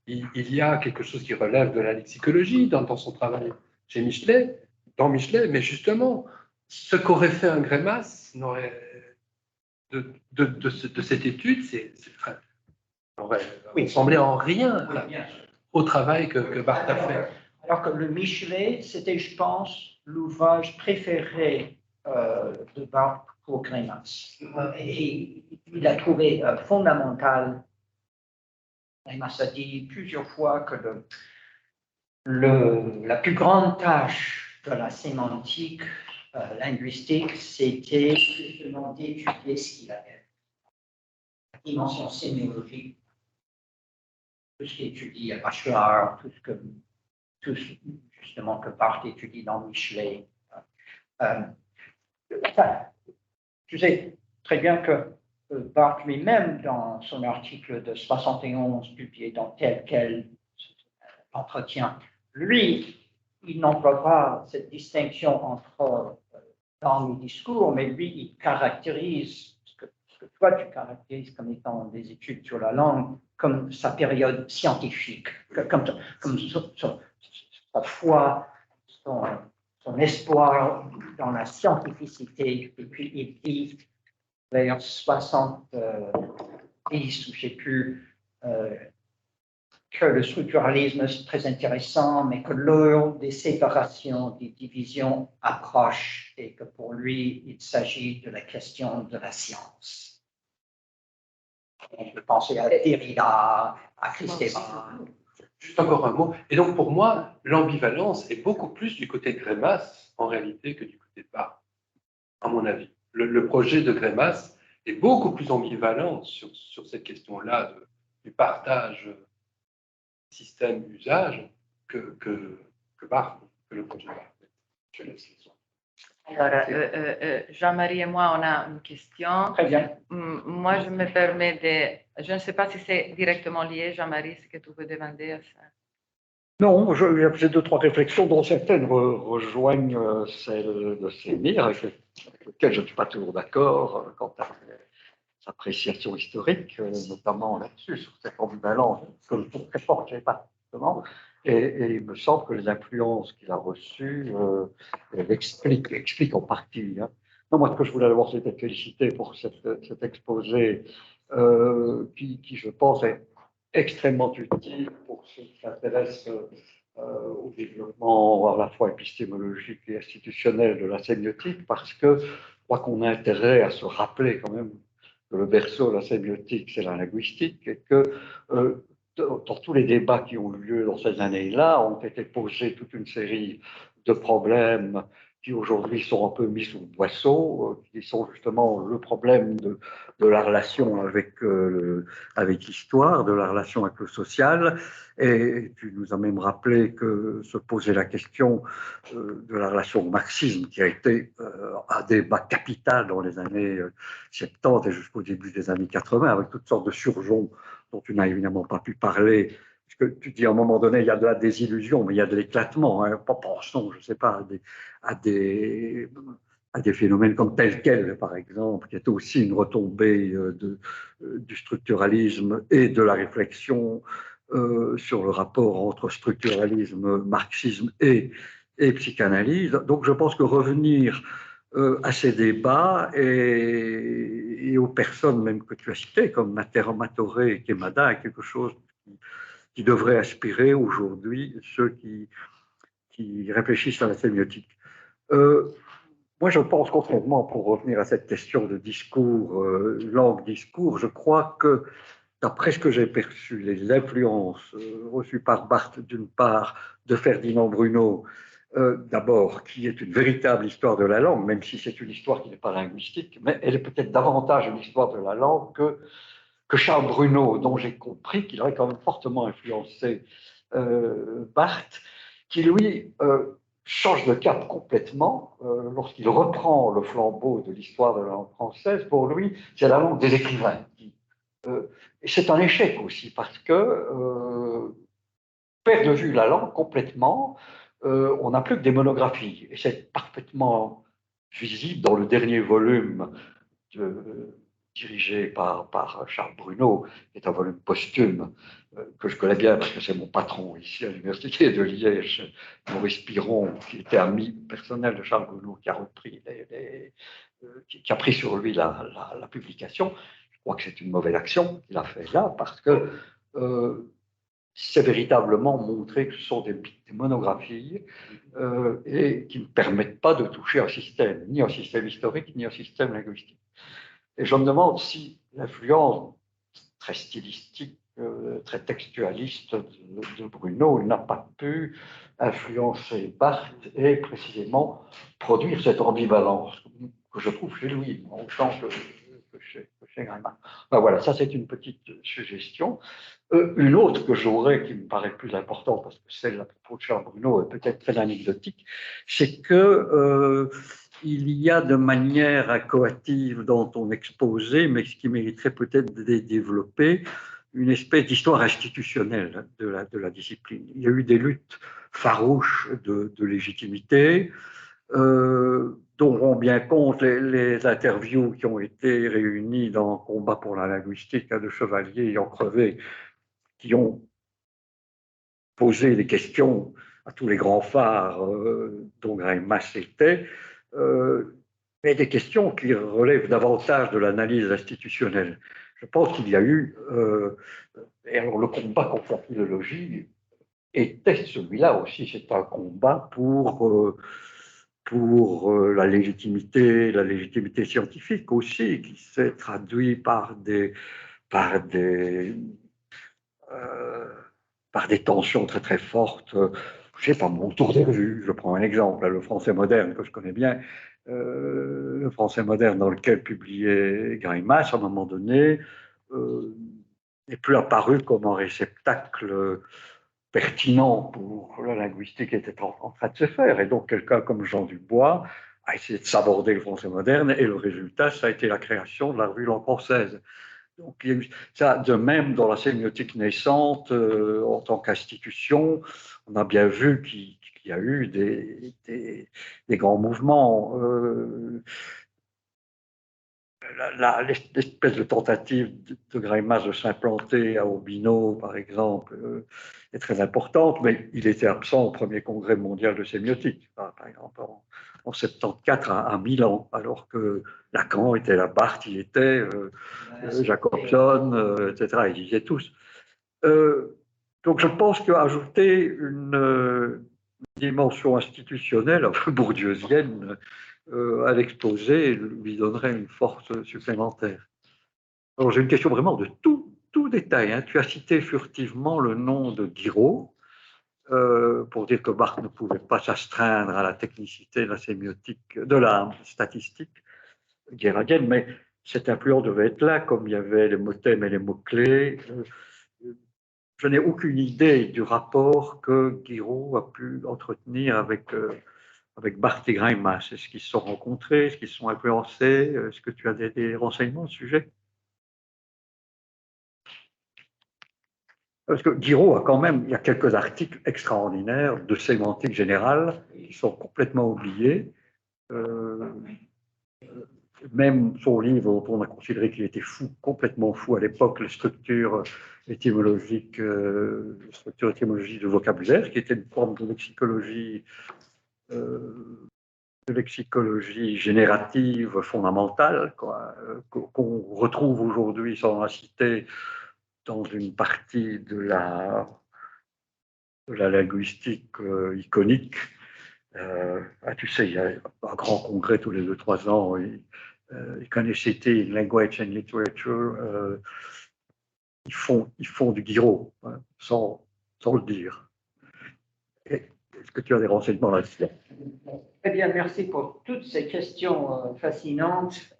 [SPEAKER 3] il y a quelque chose qui relève de la lexicologie dans son travail chez Michelet, dans Michelet, mais justement, ce qu'aurait fait un Greimas de cette étude, aurait ressemblé en rien au travail que Barthes a fait.
[SPEAKER 2] Alors que le Michelet, c'était, je pense, l'ouvrage préféré de Barthes pour Greimas. Et il a trouvé fondamental. Greimas a dit plusieurs fois que la plus grande tâche de la sémantique linguistique, c'était justement d'étudier ce qu'il avait. La dimension sémiologique, tout ce qu'étudie Bachelard, tout justement que Barthes étudie dans Michelet. Tu sais très bien que Barthes lui-même, dans son article de 71 publié dans tel quel entretien, lui, il n'emploie pas cette distinction entre langue et discours, mais lui, il caractérise ce que toi, tu caractérises comme étant des études sur la langue, comme sa période scientifique, comme sa foi, son espoir dans la scientificité. Et puis, il dit, vers 70, ou je ne sais plus, que le structuralisme est très intéressant, mais que l'heure des séparations, des divisions approche et que pour lui, il s'agit de la question de la science. On peut penser à Derrida, à Kristeva.
[SPEAKER 3] Juste encore un mot. Et donc, pour moi, l'ambivalence est beaucoup plus du côté de Greimas, en réalité, que du côté de Barthes, à mon avis. Le projet de Greimas est beaucoup plus ambivalent sur cette question-là du partage système-usage que Barthes, que le projet de Barthes. Je laisse les autres.
[SPEAKER 1] Alors, Jean-Marie et moi, on a une question.
[SPEAKER 2] Très bien.
[SPEAKER 1] Moi, je me permets de... Je ne sais pas si c'est directement lié, Jean-Marie, ce que tu veux demander à ça.
[SPEAKER 4] Non, j'ai deux, trois réflexions dont certaines rejoignent celles de Sémir, avec lesquelles je ne suis pas toujours d'accord quant à sa appréciation historique, notamment là-dessus, sur cette ambivalence que je trouve très forte chez Barthes, justement. Et il me semble que les influences qu'il a reçues expliquent en partie. Hein. Non, moi, ce que je voulais d'abord, c'était te féliciter pour cet exposé qui, je pense, est extrêmement utile pour ceux qui s'intéressent au développement à la fois épistémologique et institutionnel de la sémiotique, parce que je crois qu'on a intérêt à se rappeler quand même que le berceau de la sémiotique, c'est la linguistique, et que dans tous les débats qui ont eu lieu dans ces années-là, ont été posés toute une série de problèmes qui aujourd'hui sont un peu mis sous le boisseau, qui sont justement le problème de la relation avec l'histoire, de la relation avec le social. Et tu nous as même rappelé que se posait la question de la relation au marxisme, qui a été un débat capital dans les années 70 et jusqu'au début des années 80, avec toutes sortes de surjons dont tu n'as évidemment pas pu parler. Parce que tu dis à un moment donné, il y a de la désillusion, mais il y a de l'éclatement. Hein. Pensons, je ne sais pas, à des phénomènes comme tel quel, par exemple, qui est aussi une retombée du structuralisme et de la réflexion sur le rapport entre structuralisme, marxisme et psychanalyse. Donc je pense que revenir à ces débats et aux personnes même que tu as citées, comme Matoré et Quémada, est quelque chose qui devrait aspirer aujourd'hui ceux qui réfléchissent à la sémiotique. Moi, je pense contrairement, pour revenir à cette question de discours, langue-discours, je crois que, d'après ce que j'ai perçu, les influences reçues par Barthes, d'une part, de Ferdinand Bruno, d'abord, qui est une véritable histoire de la langue, même si c'est une histoire qui n'est pas linguistique, mais elle est peut-être davantage une histoire de la langue que Charles Bruno, dont j'ai compris qu'il aurait quand même fortement influencé Barthes, qui lui change de cap complètement lorsqu'il reprend le flambeau de l'histoire de la langue française. Pour lui, c'est la langue des écrivains. Et c'est un échec aussi, parce que perd de vue la langue complètement. On n'a plus que des monographies, et c'est parfaitement visible dans le dernier volume dirigé par Charles Bruno, qui est un volume posthume que je connais bien parce que c'est mon patron ici à l'Université de Liège, Maurice Piron, qui était ami personnel de Charles Bruno, qui a repris qui a pris sur lui la publication. Je crois que c'est une mauvaise action qu'il a fait là, parce que c'est véritablement montrer que ce sont des monographies et qui ne permettent pas de toucher un système, ni un système historique, ni un système linguistique. Et je me demande si l'influence très stylistique, très textualiste de Bruno n'a pas pu influencer Barthes et précisément produire cette ambivalence que je trouve chez lui, autant que chez Greimas. Ben voilà, ça c'est une petite suggestion. Une autre que j'aurais, qui me paraît plus importante, parce que celle à propos de Charles Bruno est peut-être très anecdotique, c'est que il y a de manière incoative dans ton exposé, mais ce qui mériterait peut-être de développer, une espèce d'histoire institutionnelle de la discipline. Il y a eu des luttes farouches de légitimité, dont rend bien compte les interviews qui ont été réunies dans Combat pour la linguistique de chevaliers ayant crevé, qui ont posé des questions à tous les grands phares dont Greimas était, mais des questions qui relèvent davantage de l'analyse institutionnelle. Je pense qu'il y a eu, et alors le combat contre la philologie était celui-là aussi, c'est un combat pour la légitimité scientifique aussi, qui s'est traduit par des tensions très très fortes. Je ne sais pas, autour des revues, je prends un exemple, le Français moderne que je connais bien, le Français moderne dans lequel publiait Greimas, à un moment donné, n'est plus apparu comme un réceptacle pertinent pour la linguistique qui était en train de se faire. Et donc quelqu'un comme Jean Dubois a essayé de s'aborder le français moderne, et le résultat, ça a été la création de la revue Langue française. Donc, il y a eu ça, de même dans la sémiotique naissante, en tant qu'institution, on a bien vu qu'il y a eu des grands mouvements. L'espèce de tentative de Greimas de s'implanter à Urbino, par exemple, est très importante, mais il était absent au premier congrès mondial de sémiotique, par exemple en 74 à Milan, alors que Lacan était là, Barthes y était, Jacobson, etc. Ils y étaient tous. Donc je pense qu'ajouter une dimension institutionnelle, un peu bourdieusienne, à l'exposé lui donnerait une force supplémentaire. Alors j'ai une question vraiment de tout détail. Hein. Tu as cité furtivement le nom de Guiraud, pour dire que Barthes ne pouvait pas s'astreindre à la technicité de la sémiotique, de la statistique guéradienne, mais cette influence devait être là, comme il y avait les mots-thèmes et les mots-clés. Je n'ai aucune idée du rapport que Guiraud a pu entretenir avec Barthes et Greimas. Est-ce qu'ils se sont rencontrés? Est-ce qu'ils se sont influencés? Est-ce que tu as des renseignements au sujet? Parce que Guiraud a quand même, il y a quelques articles extraordinaires de sémantique générale qui sont complètement oubliés. Même son livre, dont on a considéré qu'il était fou, complètement fou à l'époque, les structures étymologiques du vocabulaire, qui était une forme de lexicologie générative fondamentale, qu'on retrouve aujourd'hui, sans la citer, dans une partie de la linguistique iconique. Tu sais, il y a un grand congrès tous les 2-3 ans, Iconicity in Language and Literature. Ils font du Guiraud, hein, sans le dire. Est-ce que tu as des renseignements là-dessus?
[SPEAKER 2] Très bien, merci pour toutes ces questions fascinantes.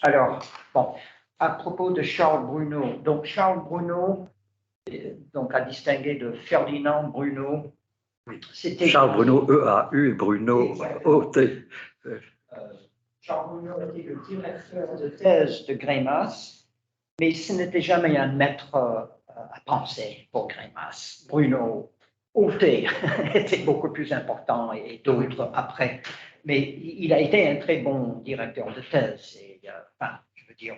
[SPEAKER 2] Alors, bon, à propos de Charles Bruno, donc Charles Bruno, donc à distinguer de Ferdinand Bruno, c'était
[SPEAKER 4] Charles Bruno, E-A-U, et Bruno, O-T.
[SPEAKER 2] Charles Bruno était le directeur de thèse de Greimas, mais ce n'était jamais un maître à penser pour Greimas. Bruno, O-T, était beaucoup plus important, et d'autres après. Mais il a été un très bon directeur de thèse. Et, enfin, je veux dire,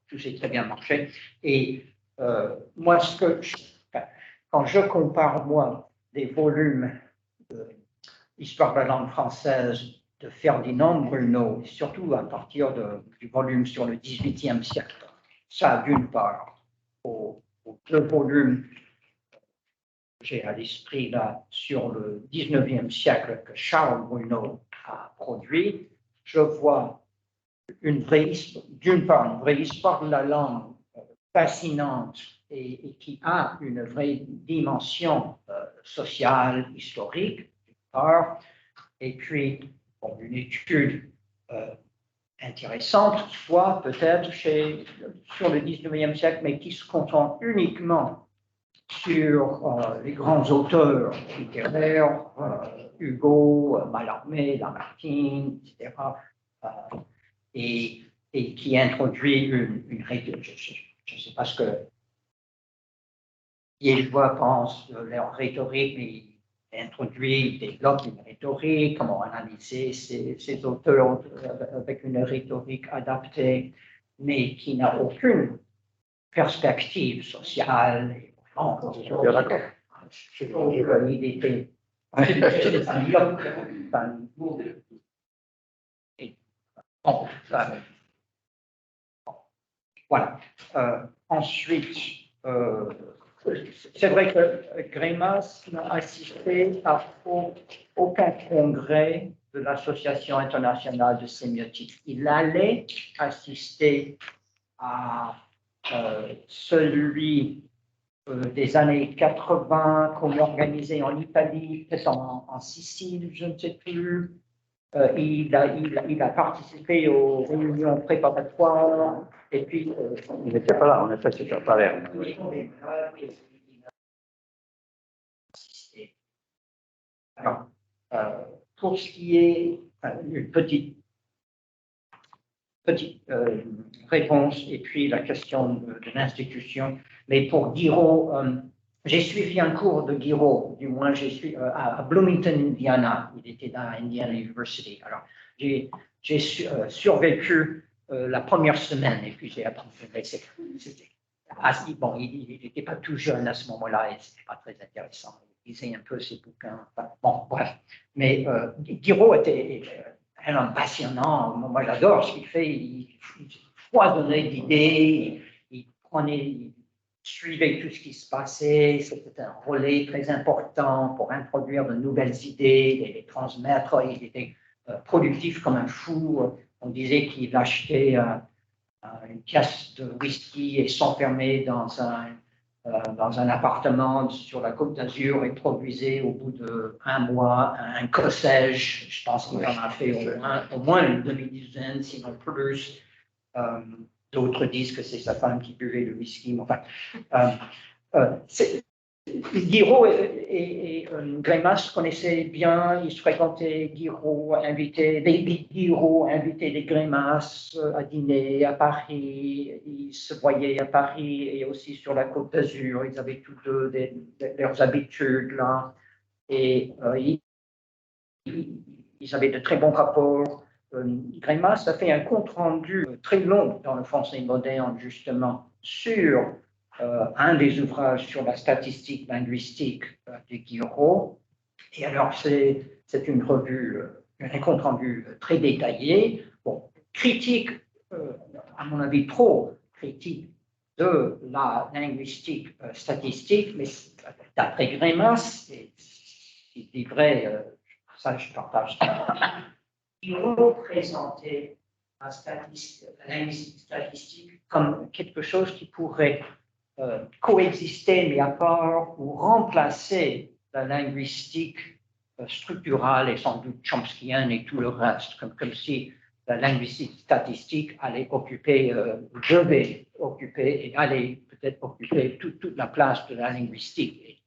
[SPEAKER 2] tout s'est très bien marché. Et moi, quand je compare, moi, des volumes d'histoire de la langue française de Ferdinand Bruno, surtout à partir du volume sur le XVIIIe siècle, ça d'une part, aux 2 volumes que j'ai à l'esprit là sur le XIXe siècle que Charles Bruno a produit, je vois d'une part une vraie histoire de la langue fascinante et qui a une vraie dimension sociale, historique, d'une part, et puis bon, une étude intéressante, soit peut-être sur le XIXe siècle, mais qui se contente uniquement sur les grands auteurs littéraires, Hugo, Mallarmé, Lamartine, etc., et qui introduit une règle, je ne sais pas ce que Liégeois pensent leur rhétorique, mais introduit, développe une rhétorique, comment analyser ces auteurs avec une rhétorique adaptée, mais qui n'a aucune perspective sociale.
[SPEAKER 4] D'accord.
[SPEAKER 2] Il était bon, voilà. Ensuite, c'est vrai que Greimas n'a assisté à aucun congrès de l'Association internationale de sémiotique. Il allait assister à celui des années 80 qu'on organisait en Italie, peut-être en Sicile, je ne sais plus. Il a participé aux réunions préparatoires et puis.
[SPEAKER 4] Il n'était pas là, en effet, c'était à Palerme.
[SPEAKER 2] Alors, pour ce qui est une petite réponse et puis la question de l'institution, mais pour Giraud, j'ai suivi un cours de Giraud, du moins j'ai suivi à Bloomington, Indiana. Il était dans Indiana University. Alors, j'ai survécu la première semaine et puis j'ai appris. Bon, il n'était pas tout jeune à ce moment-là et c'était pas très intéressant. Il lisait un peu ses bouquins. Enfin, bon, bref. Mais Giraud était un homme passionnant. Moi, j'adore ce qu'il fait. Il foisonnait d'idées. Il suivait tout ce qui se passait. C'était un relais très important pour introduire de nouvelles idées et les transmettre. Il était productif comme un fou. On disait qu'il achetait une caisse de whisky et s'enfermait dans un appartement sur la Côte d'Azur et produisait au bout d'1 mois un cossage. Je pense qu'il en a fait au moins une demi-dizaine, sinon plus. D'autres disent que c'est sa femme qui buvait le whisky. Enfin, Giraud et Greimas connaissaient bien, ils se fréquentaient. Giraud invitait des Greimas à dîner à Paris, ils se voyaient à Paris et aussi sur la Côte d'Azur, ils avaient tous deux leurs habitudes là, et ils avaient de très bons rapports. Greimas a fait un compte-rendu très long dans le Français moderne, justement, sur un des ouvrages sur la statistique linguistique de Giraud. Et alors, c'est une revue, un compte-rendu très détaillé, bon, critique, à mon avis, trop critique de la linguistique statistique, mais d'après Greimas, il dit vrai, ça je partage. Il représentait la linguistique statistique comme quelque chose qui pourrait coexister, mais à part, ou remplacer la linguistique structurale et sans doute chomskienne et tout le reste, comme si la linguistique statistique allait occuper, devait occuper et allait peut-être occuper toute la place de la linguistique. Et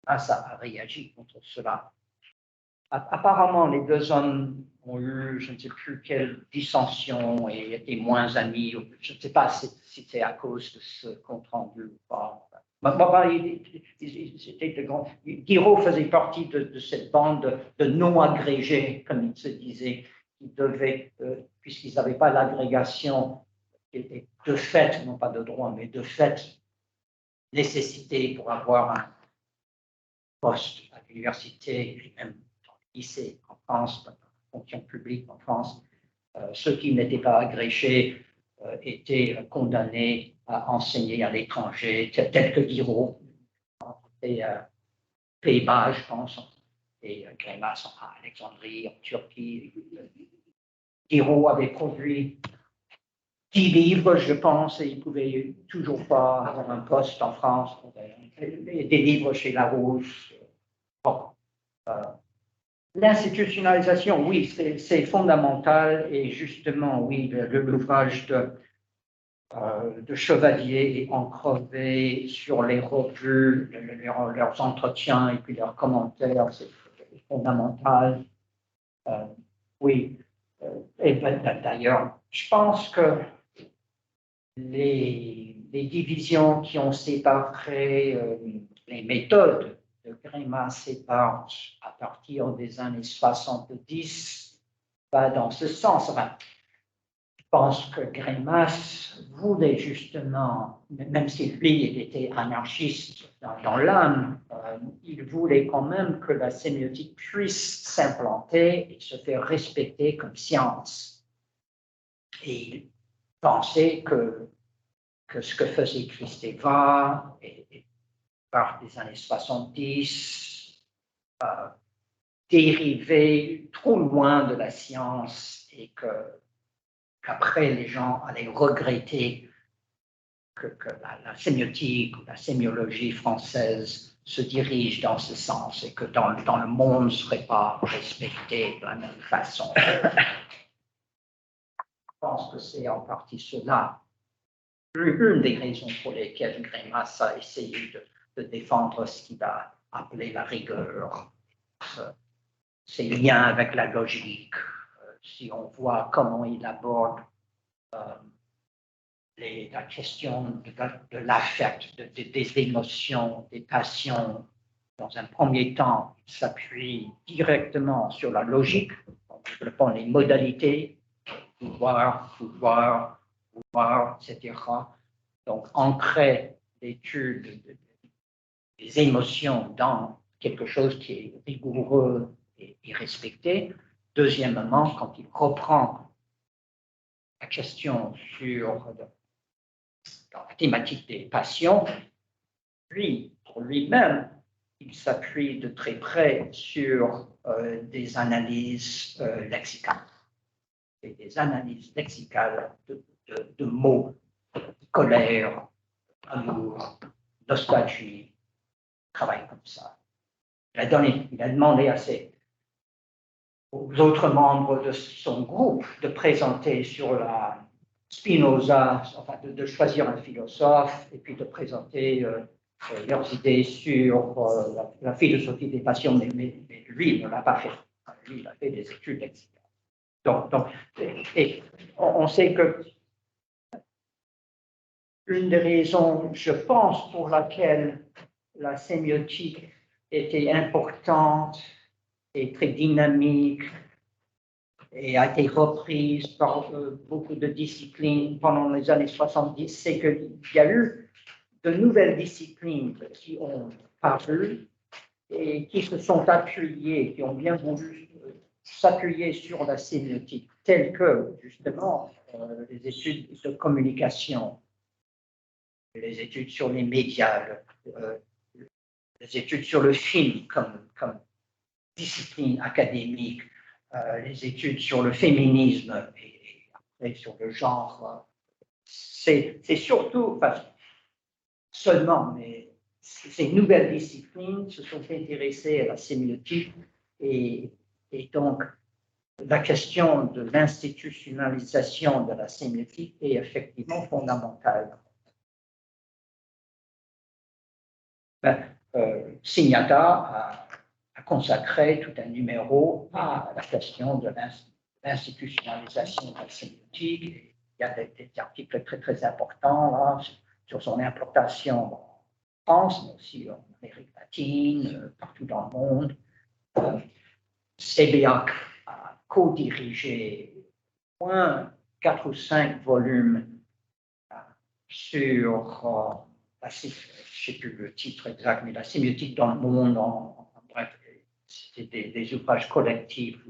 [SPEAKER 2] ça a réagi contre cela. Apparemment, les deux hommes ont eu, je ne sais plus quelle dissension et étaient moins amis. Je ne sais pas si c'est à cause de ce compte-rendu ou pas. Giraud faisait partie de cette bande de non-agrégés, comme il se disait, qui devaient, puisqu'ils n'avaient pas l'agrégation, qui était de fait, non pas de droit, mais de fait, nécessité pour avoir un poste à l'université, et même lycée en France, fonction publique en France, ceux qui n'étaient pas agrégés étaient condamnés à enseigner à l'étranger, tel que Giraud, et Pays-Bas, je pense, et Greimas à Alexandrie, en Turquie. Giraud avait produit 10 livres, je pense, et il ne pouvait toujours pas avoir un poste en France, des livres chez Larousse. Bon. L'institutionnalisation, oui, c'est fondamental et justement, oui, l'ouvrage de Chevalier et Encrevé sur les revues, leurs entretiens et puis leurs commentaires, c'est fondamental. Oui, et d'ailleurs, je pense que les divisions qui ont séparé les méthodes de Greimas et Barthes à partir des années 70 va dans ce sens. Enfin, je pense que Greimas voulait justement, même si lui il était anarchiste dans l'âme, il voulait quand même que la sémiotique puisse s'implanter et se faire respecter comme science. Et il pensait que ce que faisait Kristeva et par des années 70 dérivait trop loin de la science et qu'après les gens allaient regretter que la sémiotique ou la sémiologie française se dirige dans ce sens et que dans le monde ne serait pas respecté de la même façon. Je pense que c'est en partie cela, une des raisons pour lesquelles Greimas a essayé de défendre ce qu'il a appelé la rigueur, ses liens avec la logique. Si on voit comment il aborde la question de l'affect, des émotions, des passions, dans un premier temps, il s'appuie directement sur la logique, en développant les modalités, pouvoir, etc. Donc, ancrer l'étude des émotions dans quelque chose qui est rigoureux et respecté. Deuxièmement, quand il reprend la question sur dans la thématique des passions, pour lui-même, il s'appuie de très près sur des analyses lexicales. Et des analyses lexicales de mots, colère, amour, nostalgie, travail comme ça. Il a demandé aux autres membres de son groupe de présenter sur la Spinoza, enfin de choisir un philosophe et puis de présenter leurs idées sur la philosophie des passions, mais lui, il ne l'a pas fait. Lui, il a fait des études lexicales. Donc, et on sait que une des raisons, je pense, pour laquelle la sémiotique était importante et très dynamique et a été reprise par beaucoup de disciplines pendant les années 70, c'est qu'il y a eu de nouvelles disciplines qui ont paru et qui se sont appuyées, qui ont bien voulu s'appuyer sur la sémiotique, telles que, justement, les études de communication, les études sur les médias, les études sur le film comme discipline académique, les études sur le féminisme et après sur le genre. C'est surtout, enfin, seulement, mais ces nouvelles disciplines se sont intéressées à la sémiotique et donc la question de l'institutionnalisation de la sémiotique est effectivement fondamentale. Signata a consacré tout un numéro à la question de l'institutionnalisation de la sémiotique. Il y a des articles très, très importants là, sur son implantation en France, mais aussi en Amérique latine, partout dans le monde. Sébeac a co-dirigé au moins 4 ou 5 volumes sur je ne sais plus le titre exact, mais la sémiotique dans le monde, bref, c'était des ouvrages collectifs.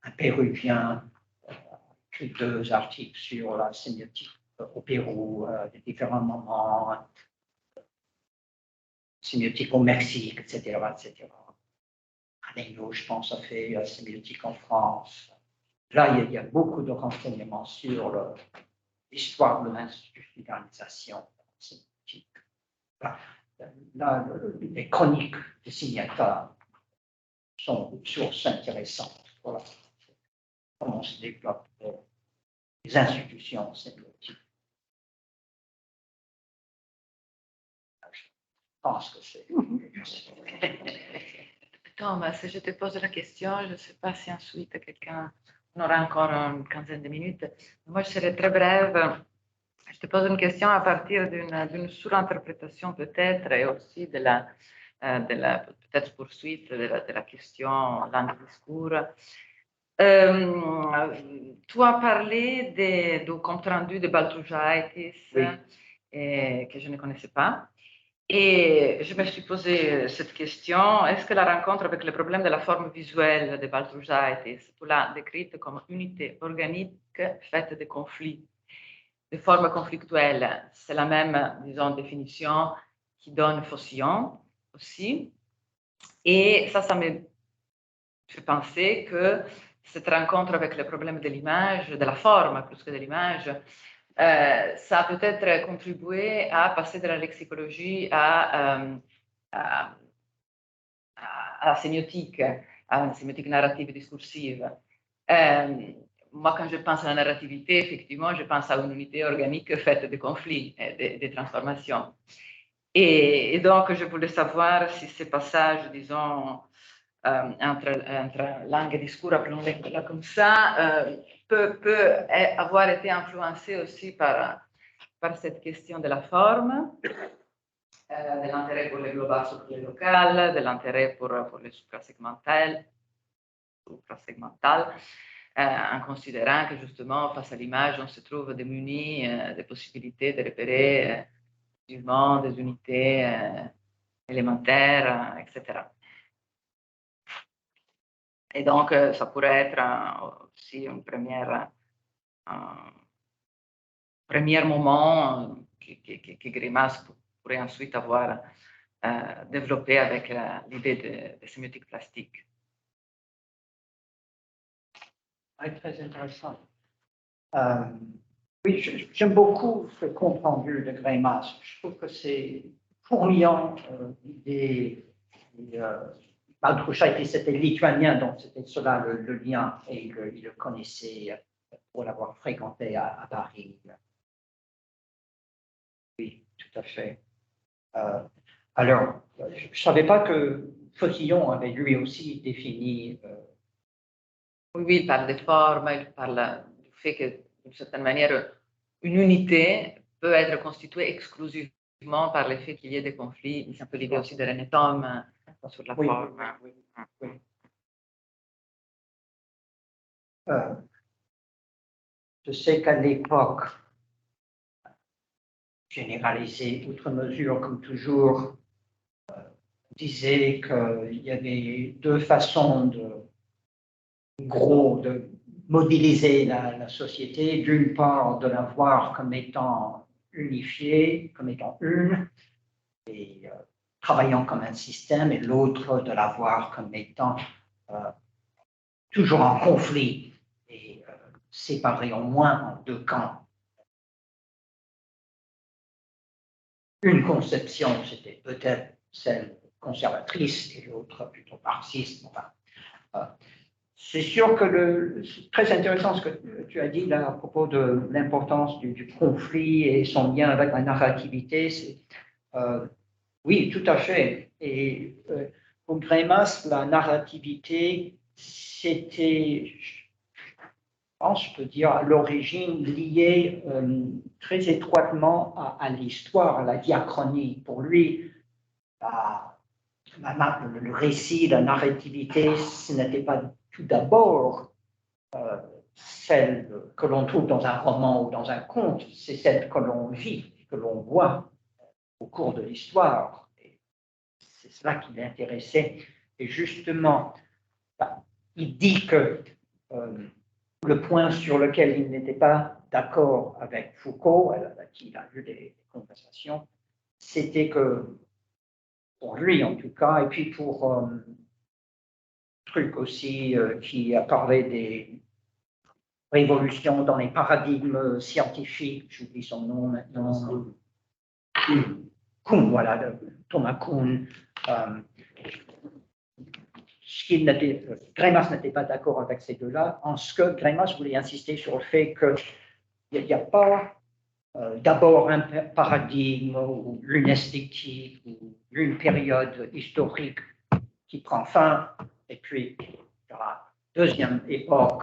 [SPEAKER 2] Un Péruvien a écrit 2 articles sur la sémiotique au Pérou, des différents moments, sémiotique au Mexique, etc. Alain, je pense, a fait la sémiotique en France. Là, il y a beaucoup de renseignements sur l'histoire de l'institutionnalisation sémiotique. Là, les chroniques de Signata sont une source intéressante. Voilà comment se développent les institutions sémiotiques. Je pense que c'est.
[SPEAKER 1] Thomas, si je te pose la question, je ne sais pas si ensuite quelqu'un, on aura encore une quinzaine de minutes. Moi, je serai très brève. Je te pose une question à partir d'une surinterprétation peut-être et aussi de la peut-être poursuite de la question langue-discours. Tu as parlé du compte-rendu de Baltrushaitis que je ne connaissais pas. Et je me suis posé cette question, est-ce que la rencontre avec le problème de la forme visuelle de Baltrushaitis, tu l'as décrite comme unité organique faite de conflits, de formes conflictuelles, c'est la même, disons, définition qui donne Faucillon aussi. Et ça me fait penser que cette rencontre avec le problème de l'image, de la forme plus que de l'image, ça a peut-être contribué à passer de la lexicologie à la sémiotique, à une sémiotique narrative et discursive. Moi, quand je pense à la narrativité, effectivement, je pense à une unité organique faite de conflits et de transformations. Et donc, je voulais savoir si ces passages, disons, entre langue et discours, appelons-les comme ça, peut avoir été influencé aussi par cette question de la forme, de l'intérêt pour le global sur le local, de l'intérêt pour le suprasegmental, en considérant que justement, face à l'image, on se trouve démuni des possibilités de repérer des unités élémentaires, etc. Et donc, ça pourrait être aussi un premier moment que Greimas pourrait ensuite avoir développé avec l'idée de sémiotique plastique.
[SPEAKER 2] Oui, très intéressant. Oui, j'aime beaucoup ce compte rendu de Greimas. Je trouve que c'est fourmillant l'idée. Baltrushaitis était lituanien, donc c'était cela le lien, et il le connaissait pour l'avoir fréquenté à Paris. Oui, tout à fait. Alors, je ne savais pas que Faucillon avait lui aussi défini.
[SPEAKER 1] Oui, il parle des formes, il parle du fait que, d'une certaine manière, une unité peut être constituée exclusivement par le fait qu'il y ait des conflits. C'est un peu l'idée aussi de René Thom sur la forme.
[SPEAKER 2] Oui. Je sais qu'à l'époque, généralisé outre mesure, comme toujours, disait qu'il y avait deux façons de modéliser la société. D'une part, de la voir comme étant unifiée, comme étant une, et travaillant comme un système, et l'autre, de la voir comme étant toujours en conflit et séparée au moins en deux camps. Une conception, c'était peut-être celle conservatrice et l'autre plutôt marxiste. Enfin, c'est sûr que c'est très intéressant ce que tu as dit là à propos de l'importance du conflit et son lien avec la narrativité. Oui, tout à fait. Et pour Greimas, la narrativité, c'était, je peux dire, à l'origine lié très étroitement à l'histoire, à la diachronie. Pour lui, le récit, la narrativité, ce n'était pas tout d'abord celle que l'on trouve dans un roman ou dans un conte, c'est celle que l'on vit, que l'on voit au cours de l'histoire. C'est cela qui l'intéressait. Et justement, il dit que le point sur lequel il n'était pas d'accord avec Foucault, avec qui il a eu des conversations, c'était que, pour lui en tout cas, et puis pour truc aussi qui a parlé des révolutions dans les paradigmes scientifiques, j'oublie son nom maintenant, Kuhn, voilà, Thomas Kuhn. Greimas n'était pas d'accord avec ces deux-là, en ce que Greimas voulait insister sur le fait qu'il n'y a pas d'abord un paradigme ou une esthétique ou une période historique qui prend fin, et puis la deuxième époque,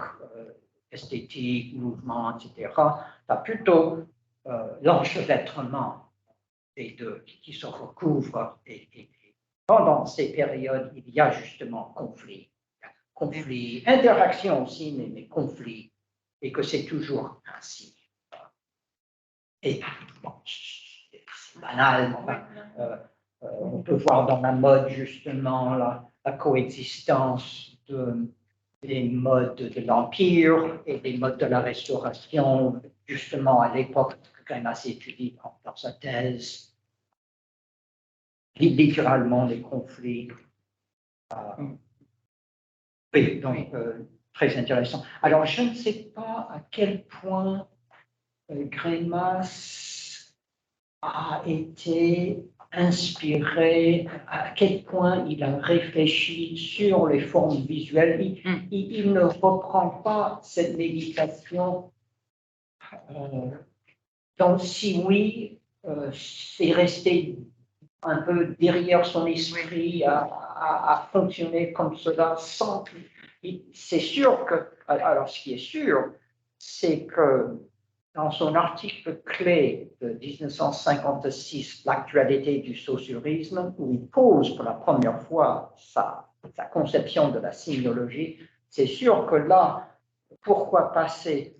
[SPEAKER 2] esthétique, mouvement, etc. Tu as plutôt l'enchevêtrement des deux qui se recouvrent. Et pendant ces périodes, il y a justement conflit. Interaction aussi, mais conflit. Et que c'est toujours ainsi. Et bon, c'est banal, on peut voir dans la mode justement la coexistence des modes de l'Empire et des modes de la Restauration, justement à l'époque que Greimas étudie dans sa thèse, littéralement les conflits. Oui, donc très intéressant. Alors je ne sais pas à quel point Greimas a été inspiré, à quel point il a réfléchi sur les formes visuelles. Il ne reprend pas cette méditation. Donc, si oui, c'est resté un peu derrière son esprit à fonctionner comme cela sans. C'est sûr que. Alors, ce qui est sûr, c'est que dans son article clé de 1956, L'actualité du socialisme, où il pose pour la première fois sa conception de la sémiologie, c'est sûr que là, pourquoi passer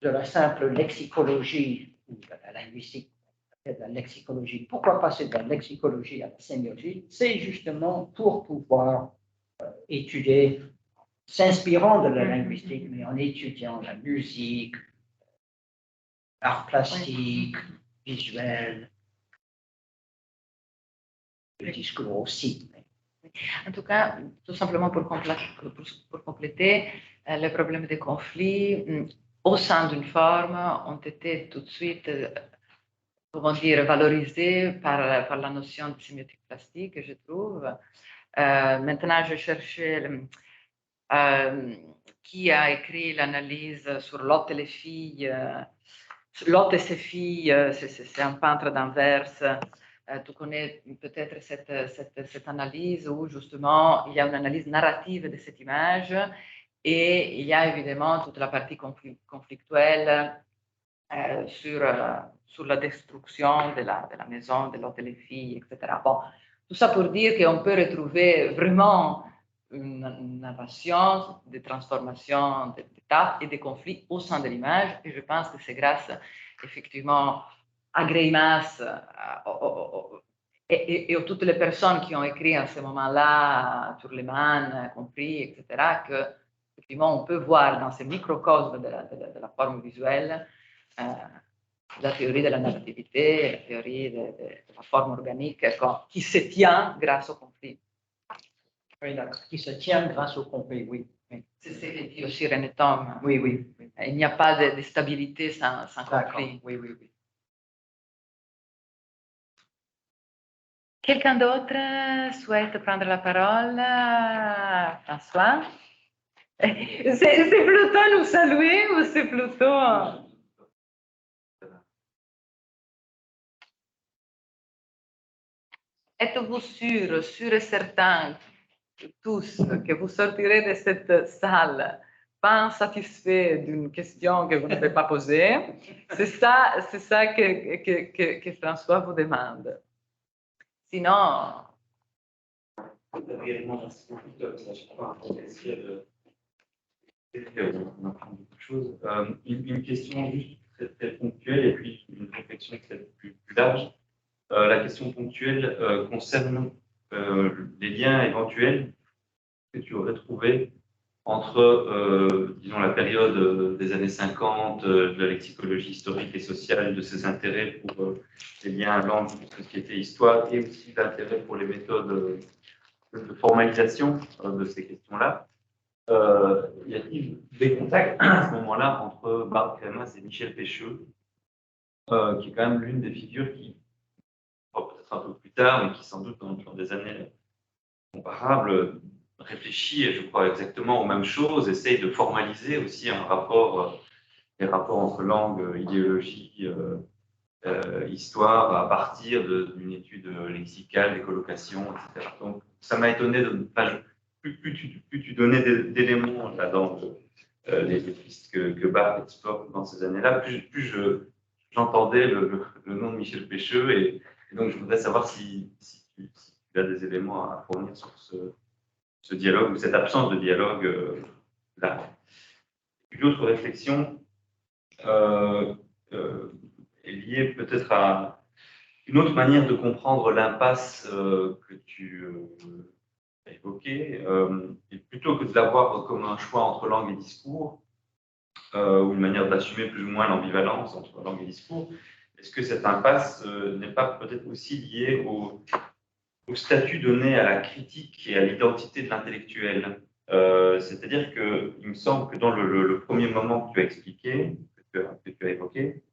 [SPEAKER 2] de la simple lexicologie ou de la linguistique, de la lexicologie, pourquoi passer de la lexicologie à la sémiologie? C'est justement pour pouvoir étudier, s'inspirant de la linguistique, mais en étudiant la musique, l'art plastique, visuel, le discours aussi.
[SPEAKER 1] En tout cas, tout simplement pour compléter, les problèmes de conflit au sein d'une forme ont été tout de suite, comment dire, valorisés par la notion de sémiotique plastique, je trouve. Maintenant, je cherchais qui a écrit l'analyse sur Lotte et les filles. Lotte et ses filles, c'est un peintre d'Anvers. Tu connais peut-être cette analyse où justement il y a une analyse narrative de cette image et il y a évidemment toute la partie conflictuelle sur la destruction de la maison de Lotte et les filles, etc. Bon, tout ça pour dire qu'on peut retrouver vraiment une narration de transformation d'étapes et de conflits au sein de l'image. Et je pense que c'est grâce, effectivement, à Greimas et à toutes les personnes qui ont écrit à ce moment-là, Turleman compris, etc., que, effectivement, on peut voir dans ces microcosmes de la forme visuelle la théorie de la narrativité, la théorie de la forme organique qui se tient grâce au conflit.
[SPEAKER 2] Oui, d'accord. Qui se tient grâce au conflit, oui.
[SPEAKER 1] C'est ce que dit aussi René Thom.
[SPEAKER 2] Oui, oui.
[SPEAKER 1] Il n'y a pas de stabilité sans conflit.
[SPEAKER 2] Oui, oui, oui.
[SPEAKER 1] Quelqu'un d'autre souhaite prendre la parole? François? C'est plutôt nous saluer ou c'est plutôt... Êtes-vous sûr et certain, tous, que vous sortirez de cette salle pas insatisfait d'une question que vous n'avez pas posée? C'est ça que François vous demande. Sinon...
[SPEAKER 5] Réellement, merci beaucoup on apprend beaucoup de choses. Une question juste très, très ponctuelle et puis une réflexion peut-être plus large. La question ponctuelle concerne les liens éventuels que tu aurais trouvés entre, disons, la période des années 50, de la lexicologie historique et sociale, de ses intérêts pour les liens langue, société, histoire, et aussi l'intérêt pour les méthodes de formalisation de ces questions-là. Y a-t-il des contacts à ce moment-là entre Bart Greimas et Michel Pêcheux, qui est quand même l'une des figures qui, peut-être un peu plus tard, mais qui sans doute dans des années comparables, réfléchit, je crois, exactement aux mêmes choses, essaye de formaliser aussi un rapport, les rapports entre langue, idéologie, histoire, à partir d'une étude lexicale, des collocations, etc. Donc, ça m'a étonné de... Plus tu donnais d'éléments là, dans les pistes que Barthes explore dans ces années-là, plus j'entendais le nom de Michel Pêcheux et donc je voudrais savoir si tu as des éléments à fournir sur ce dialogue ou cette absence de dialogue là. Puis l'autre réflexion est liée peut-être à une autre manière de comprendre l'impasse que tu as évoquée, et plutôt que de la voir comme un choix entre langue et discours, ou une manière d'assumer plus ou moins l'ambivalence entre langue et discours, est-ce que cette impasse n'est pas peut-être aussi liée au statut donné à la critique et à l'identité de l'intellectuel? C'est-à-dire qu'il me semble que dans le premier moment que tu as expliqué, que tu as évoqué,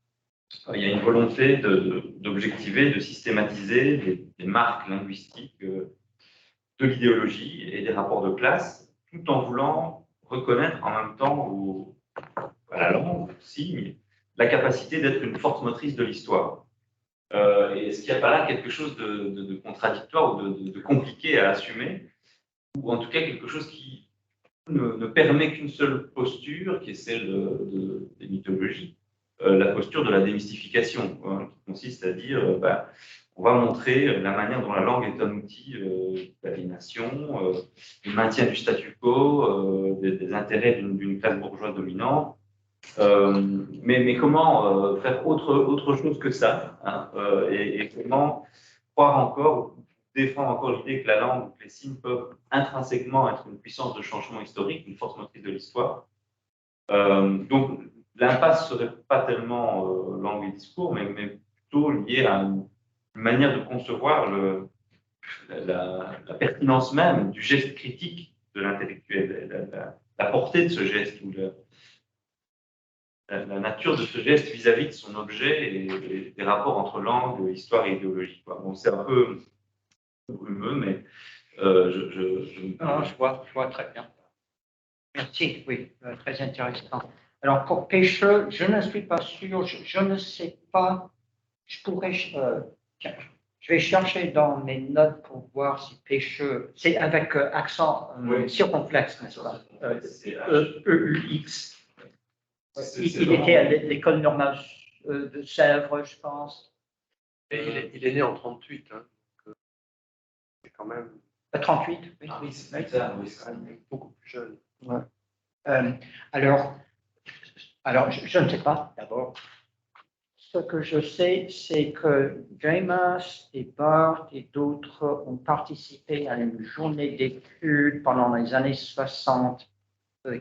[SPEAKER 5] il y a une volonté d'objectiver, de systématiser des marques linguistiques de l'idéologie et des rapports de classe, tout en voulant reconnaître en même temps à la langue, au signe, la capacité d'être une force motrice de l'histoire. Et est-ce qu'il n'y a pas là quelque chose de contradictoire ou de compliqué à assumer, ou en tout cas quelque chose qui ne permet qu'une seule posture, qui est celle des mythologies, la posture de la démystification, qui consiste à dire on va montrer la manière dont la langue est un outil d'aliénation, du maintien du statu quo, des intérêts d'une classe bourgeoise dominante. Mais comment faire autre chose que ça, hein, et comment croire encore, défendre encore l'idée que la langue, que les signes peuvent intrinsèquement être une puissance de changement historique, une force motrice de l'histoire. Donc, l'impasse ne serait pas tellement langue et discours, mais plutôt liée à une manière de concevoir la pertinence même du geste critique de l'intellectuel, la portée de ce geste, ou la nature de ce geste vis-à-vis de son objet et des rapports entre langue, histoire et idéologie. Bon, c'est un peu brumeux, mais
[SPEAKER 2] Je vois très bien. Merci, oui, très intéressant. Alors, pour Pêcheux, je ne suis pas sûr, je ne sais pas, tiens, je vais chercher dans mes notes pour voir si Pêcheux, c'est avec accent circonflexe, n'est-ce pas? EUX. Il était à l'école normale de Sèvres, je pense.
[SPEAKER 3] Et il est né en 38, hein, c'est quand même...
[SPEAKER 2] 38, oui.
[SPEAKER 5] oui,
[SPEAKER 3] c'est quand même beaucoup plus jeune.
[SPEAKER 2] Ouais. Alors, je ne sais pas, d'abord. Ce que je sais, c'est que Greimas et Barthes et d'autres ont participé à une journée d'études pendant les années 60,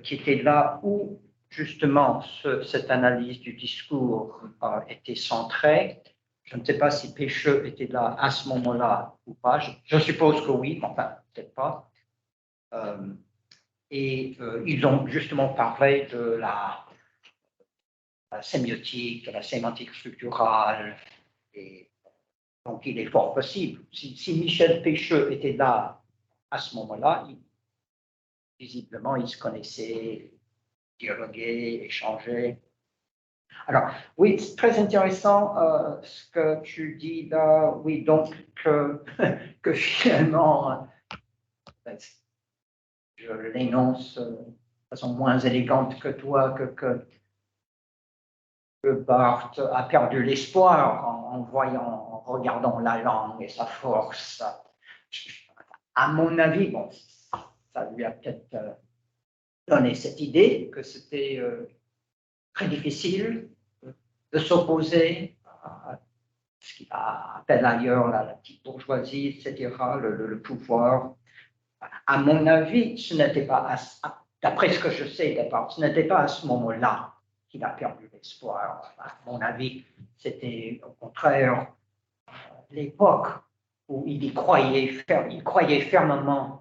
[SPEAKER 2] qui était là où, justement, cette analyse du discours était centrée. Je ne sais pas si Pêcheux était là à ce moment-là ou pas. Je suppose que oui, mais enfin, peut-être pas. Et ils ont justement parlé de la sémiotique, de la sémantique structurale. Et donc, il est fort possible. Si Michel Pêcheux était là à ce moment-là, visiblement, ils se connaissaient, dialoguaient, échangeaient. Alors, oui, c'est très intéressant ce que tu dis là. Oui, donc, que finalement, je l'énonce de façon moins élégante que toi, que Barthes a perdu l'espoir en regardant la langue et sa force. À mon avis, bon, ça lui a peut-être donné cette idée que c'était très difficile de s'opposer à ce qu'il appelle ailleurs la petite bourgeoisie, etc., le pouvoir. À mon avis, ce n'était pas, d'après ce que je sais d'abord, ce n'était pas à ce moment-là qu'il a perdu l'espoir. À mon avis, c'était au contraire l'époque où il croyait fermement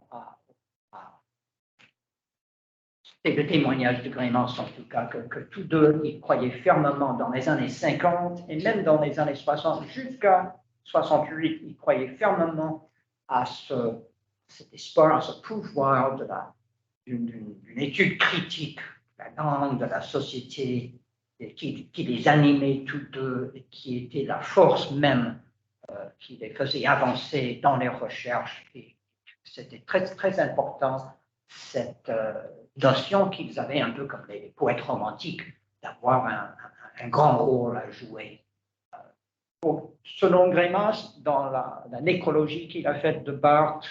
[SPEAKER 2] c'est le témoignage de Greimas en tout cas, que tous deux, ils croyaient fermement dans les années 50 et même dans les années 60 jusqu'à 68, ils croyaient fermement à cet espoir, à ce pouvoir d'une étude critique de la langue, de la société, qui les animait tous deux et qui était la force même qui les faisait avancer dans les recherches. Et c'était très, très important, cette notion qu'ils avaient un peu comme les poètes romantiques, d'avoir un grand rôle à jouer selon Greimas, dans la nécrologie qu'il a faite de Barthes,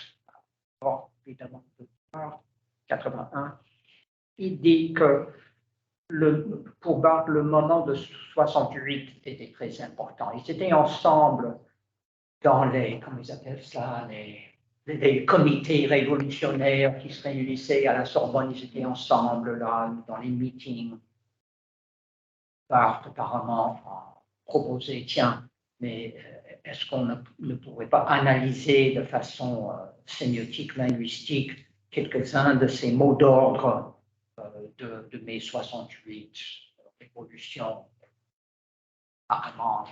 [SPEAKER 2] évidemment, de Barthes, 81, il dit que pour Barthes, le moment de 68 était très important. Ils étaient ensemble dans comment ils appellent ça, les comités révolutionnaires qui se réunissaient à la Sorbonne, ils étaient ensemble là, dans les meetings. Barthes apparemment a proposé, tiens, mais est-ce qu'on ne pourrait pas analyser de façon sémiotique, linguistique, quelques-uns de ces mots d'ordre de mai 68, révolution, apparemment,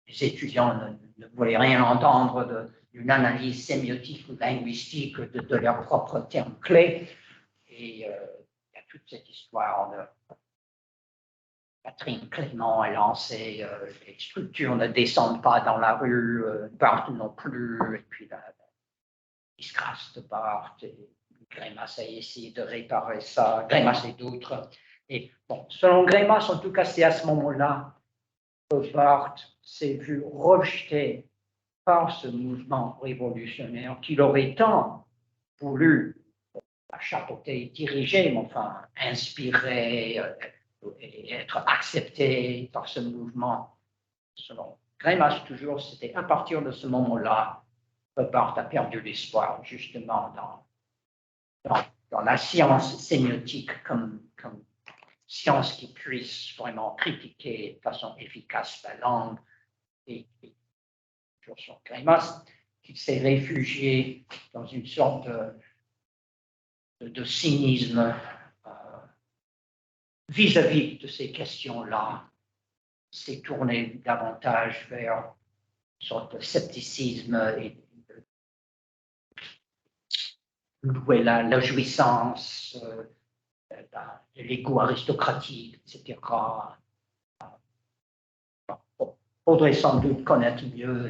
[SPEAKER 2] les étudiants ne voulaient rien entendre d'une analyse sémiotique ou linguistique de leurs propres termes clés. Et il y a toute cette histoire de Catherine Clément a lancé les structures ne descendent pas dans la rue, Barthes non plus, et puis la disgrâce de Barthes, et Greimas a essayé de réparer ça, Greimas et d'autres. Et bon, selon Greimas, en tout cas, c'est à ce moment-là que Barthes s'est vu rejeté par ce mouvement révolutionnaire qu'il aurait tant voulu chapeauter, diriger, mais enfin, inspirer et être accepté par ce mouvement. Selon Greimas, toujours, c'était à partir de ce moment-là que Barthes a perdu l'espoir, justement, dans la science sémiotique comme science qui puisse vraiment critiquer de façon efficace la langue. Et toujours sur Greimas, qui s'est réfugié dans une sorte de cynisme vis-à-vis de ces questions-là, s'est tourné davantage vers une sorte de scepticisme et louer la jouissance, l'ego aristocratique, etc. Il faudrait sans doute connaître mieux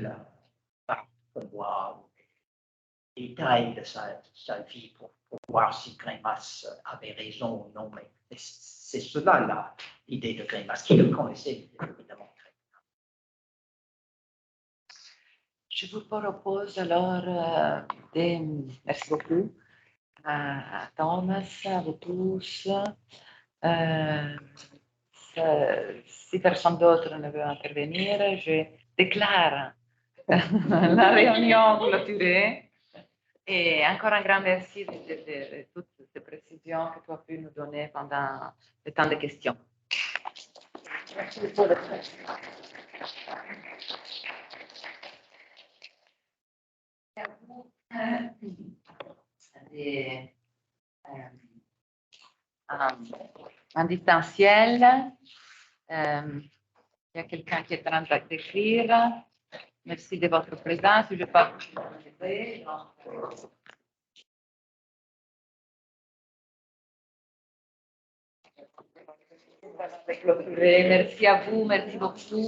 [SPEAKER 2] les détails de sa vie pour voir si Greimas avait raison ou non, mais c'est cela l'idée de Greimas, qui le connaissait évidemment très bien.
[SPEAKER 1] Je vous propose alors merci beaucoup à Thomas, à vous tous. Si personne d'autre ne veut intervenir, je déclare la réunion clôturée. Et encore un grand merci de toutes ces précisions que tu as pu nous donner pendant le temps de questions. Merci beaucoup. En distanciel, il y a quelqu'un qui est en train d'écrire. Merci de votre présence. Je peux Merci à vous, merci beaucoup.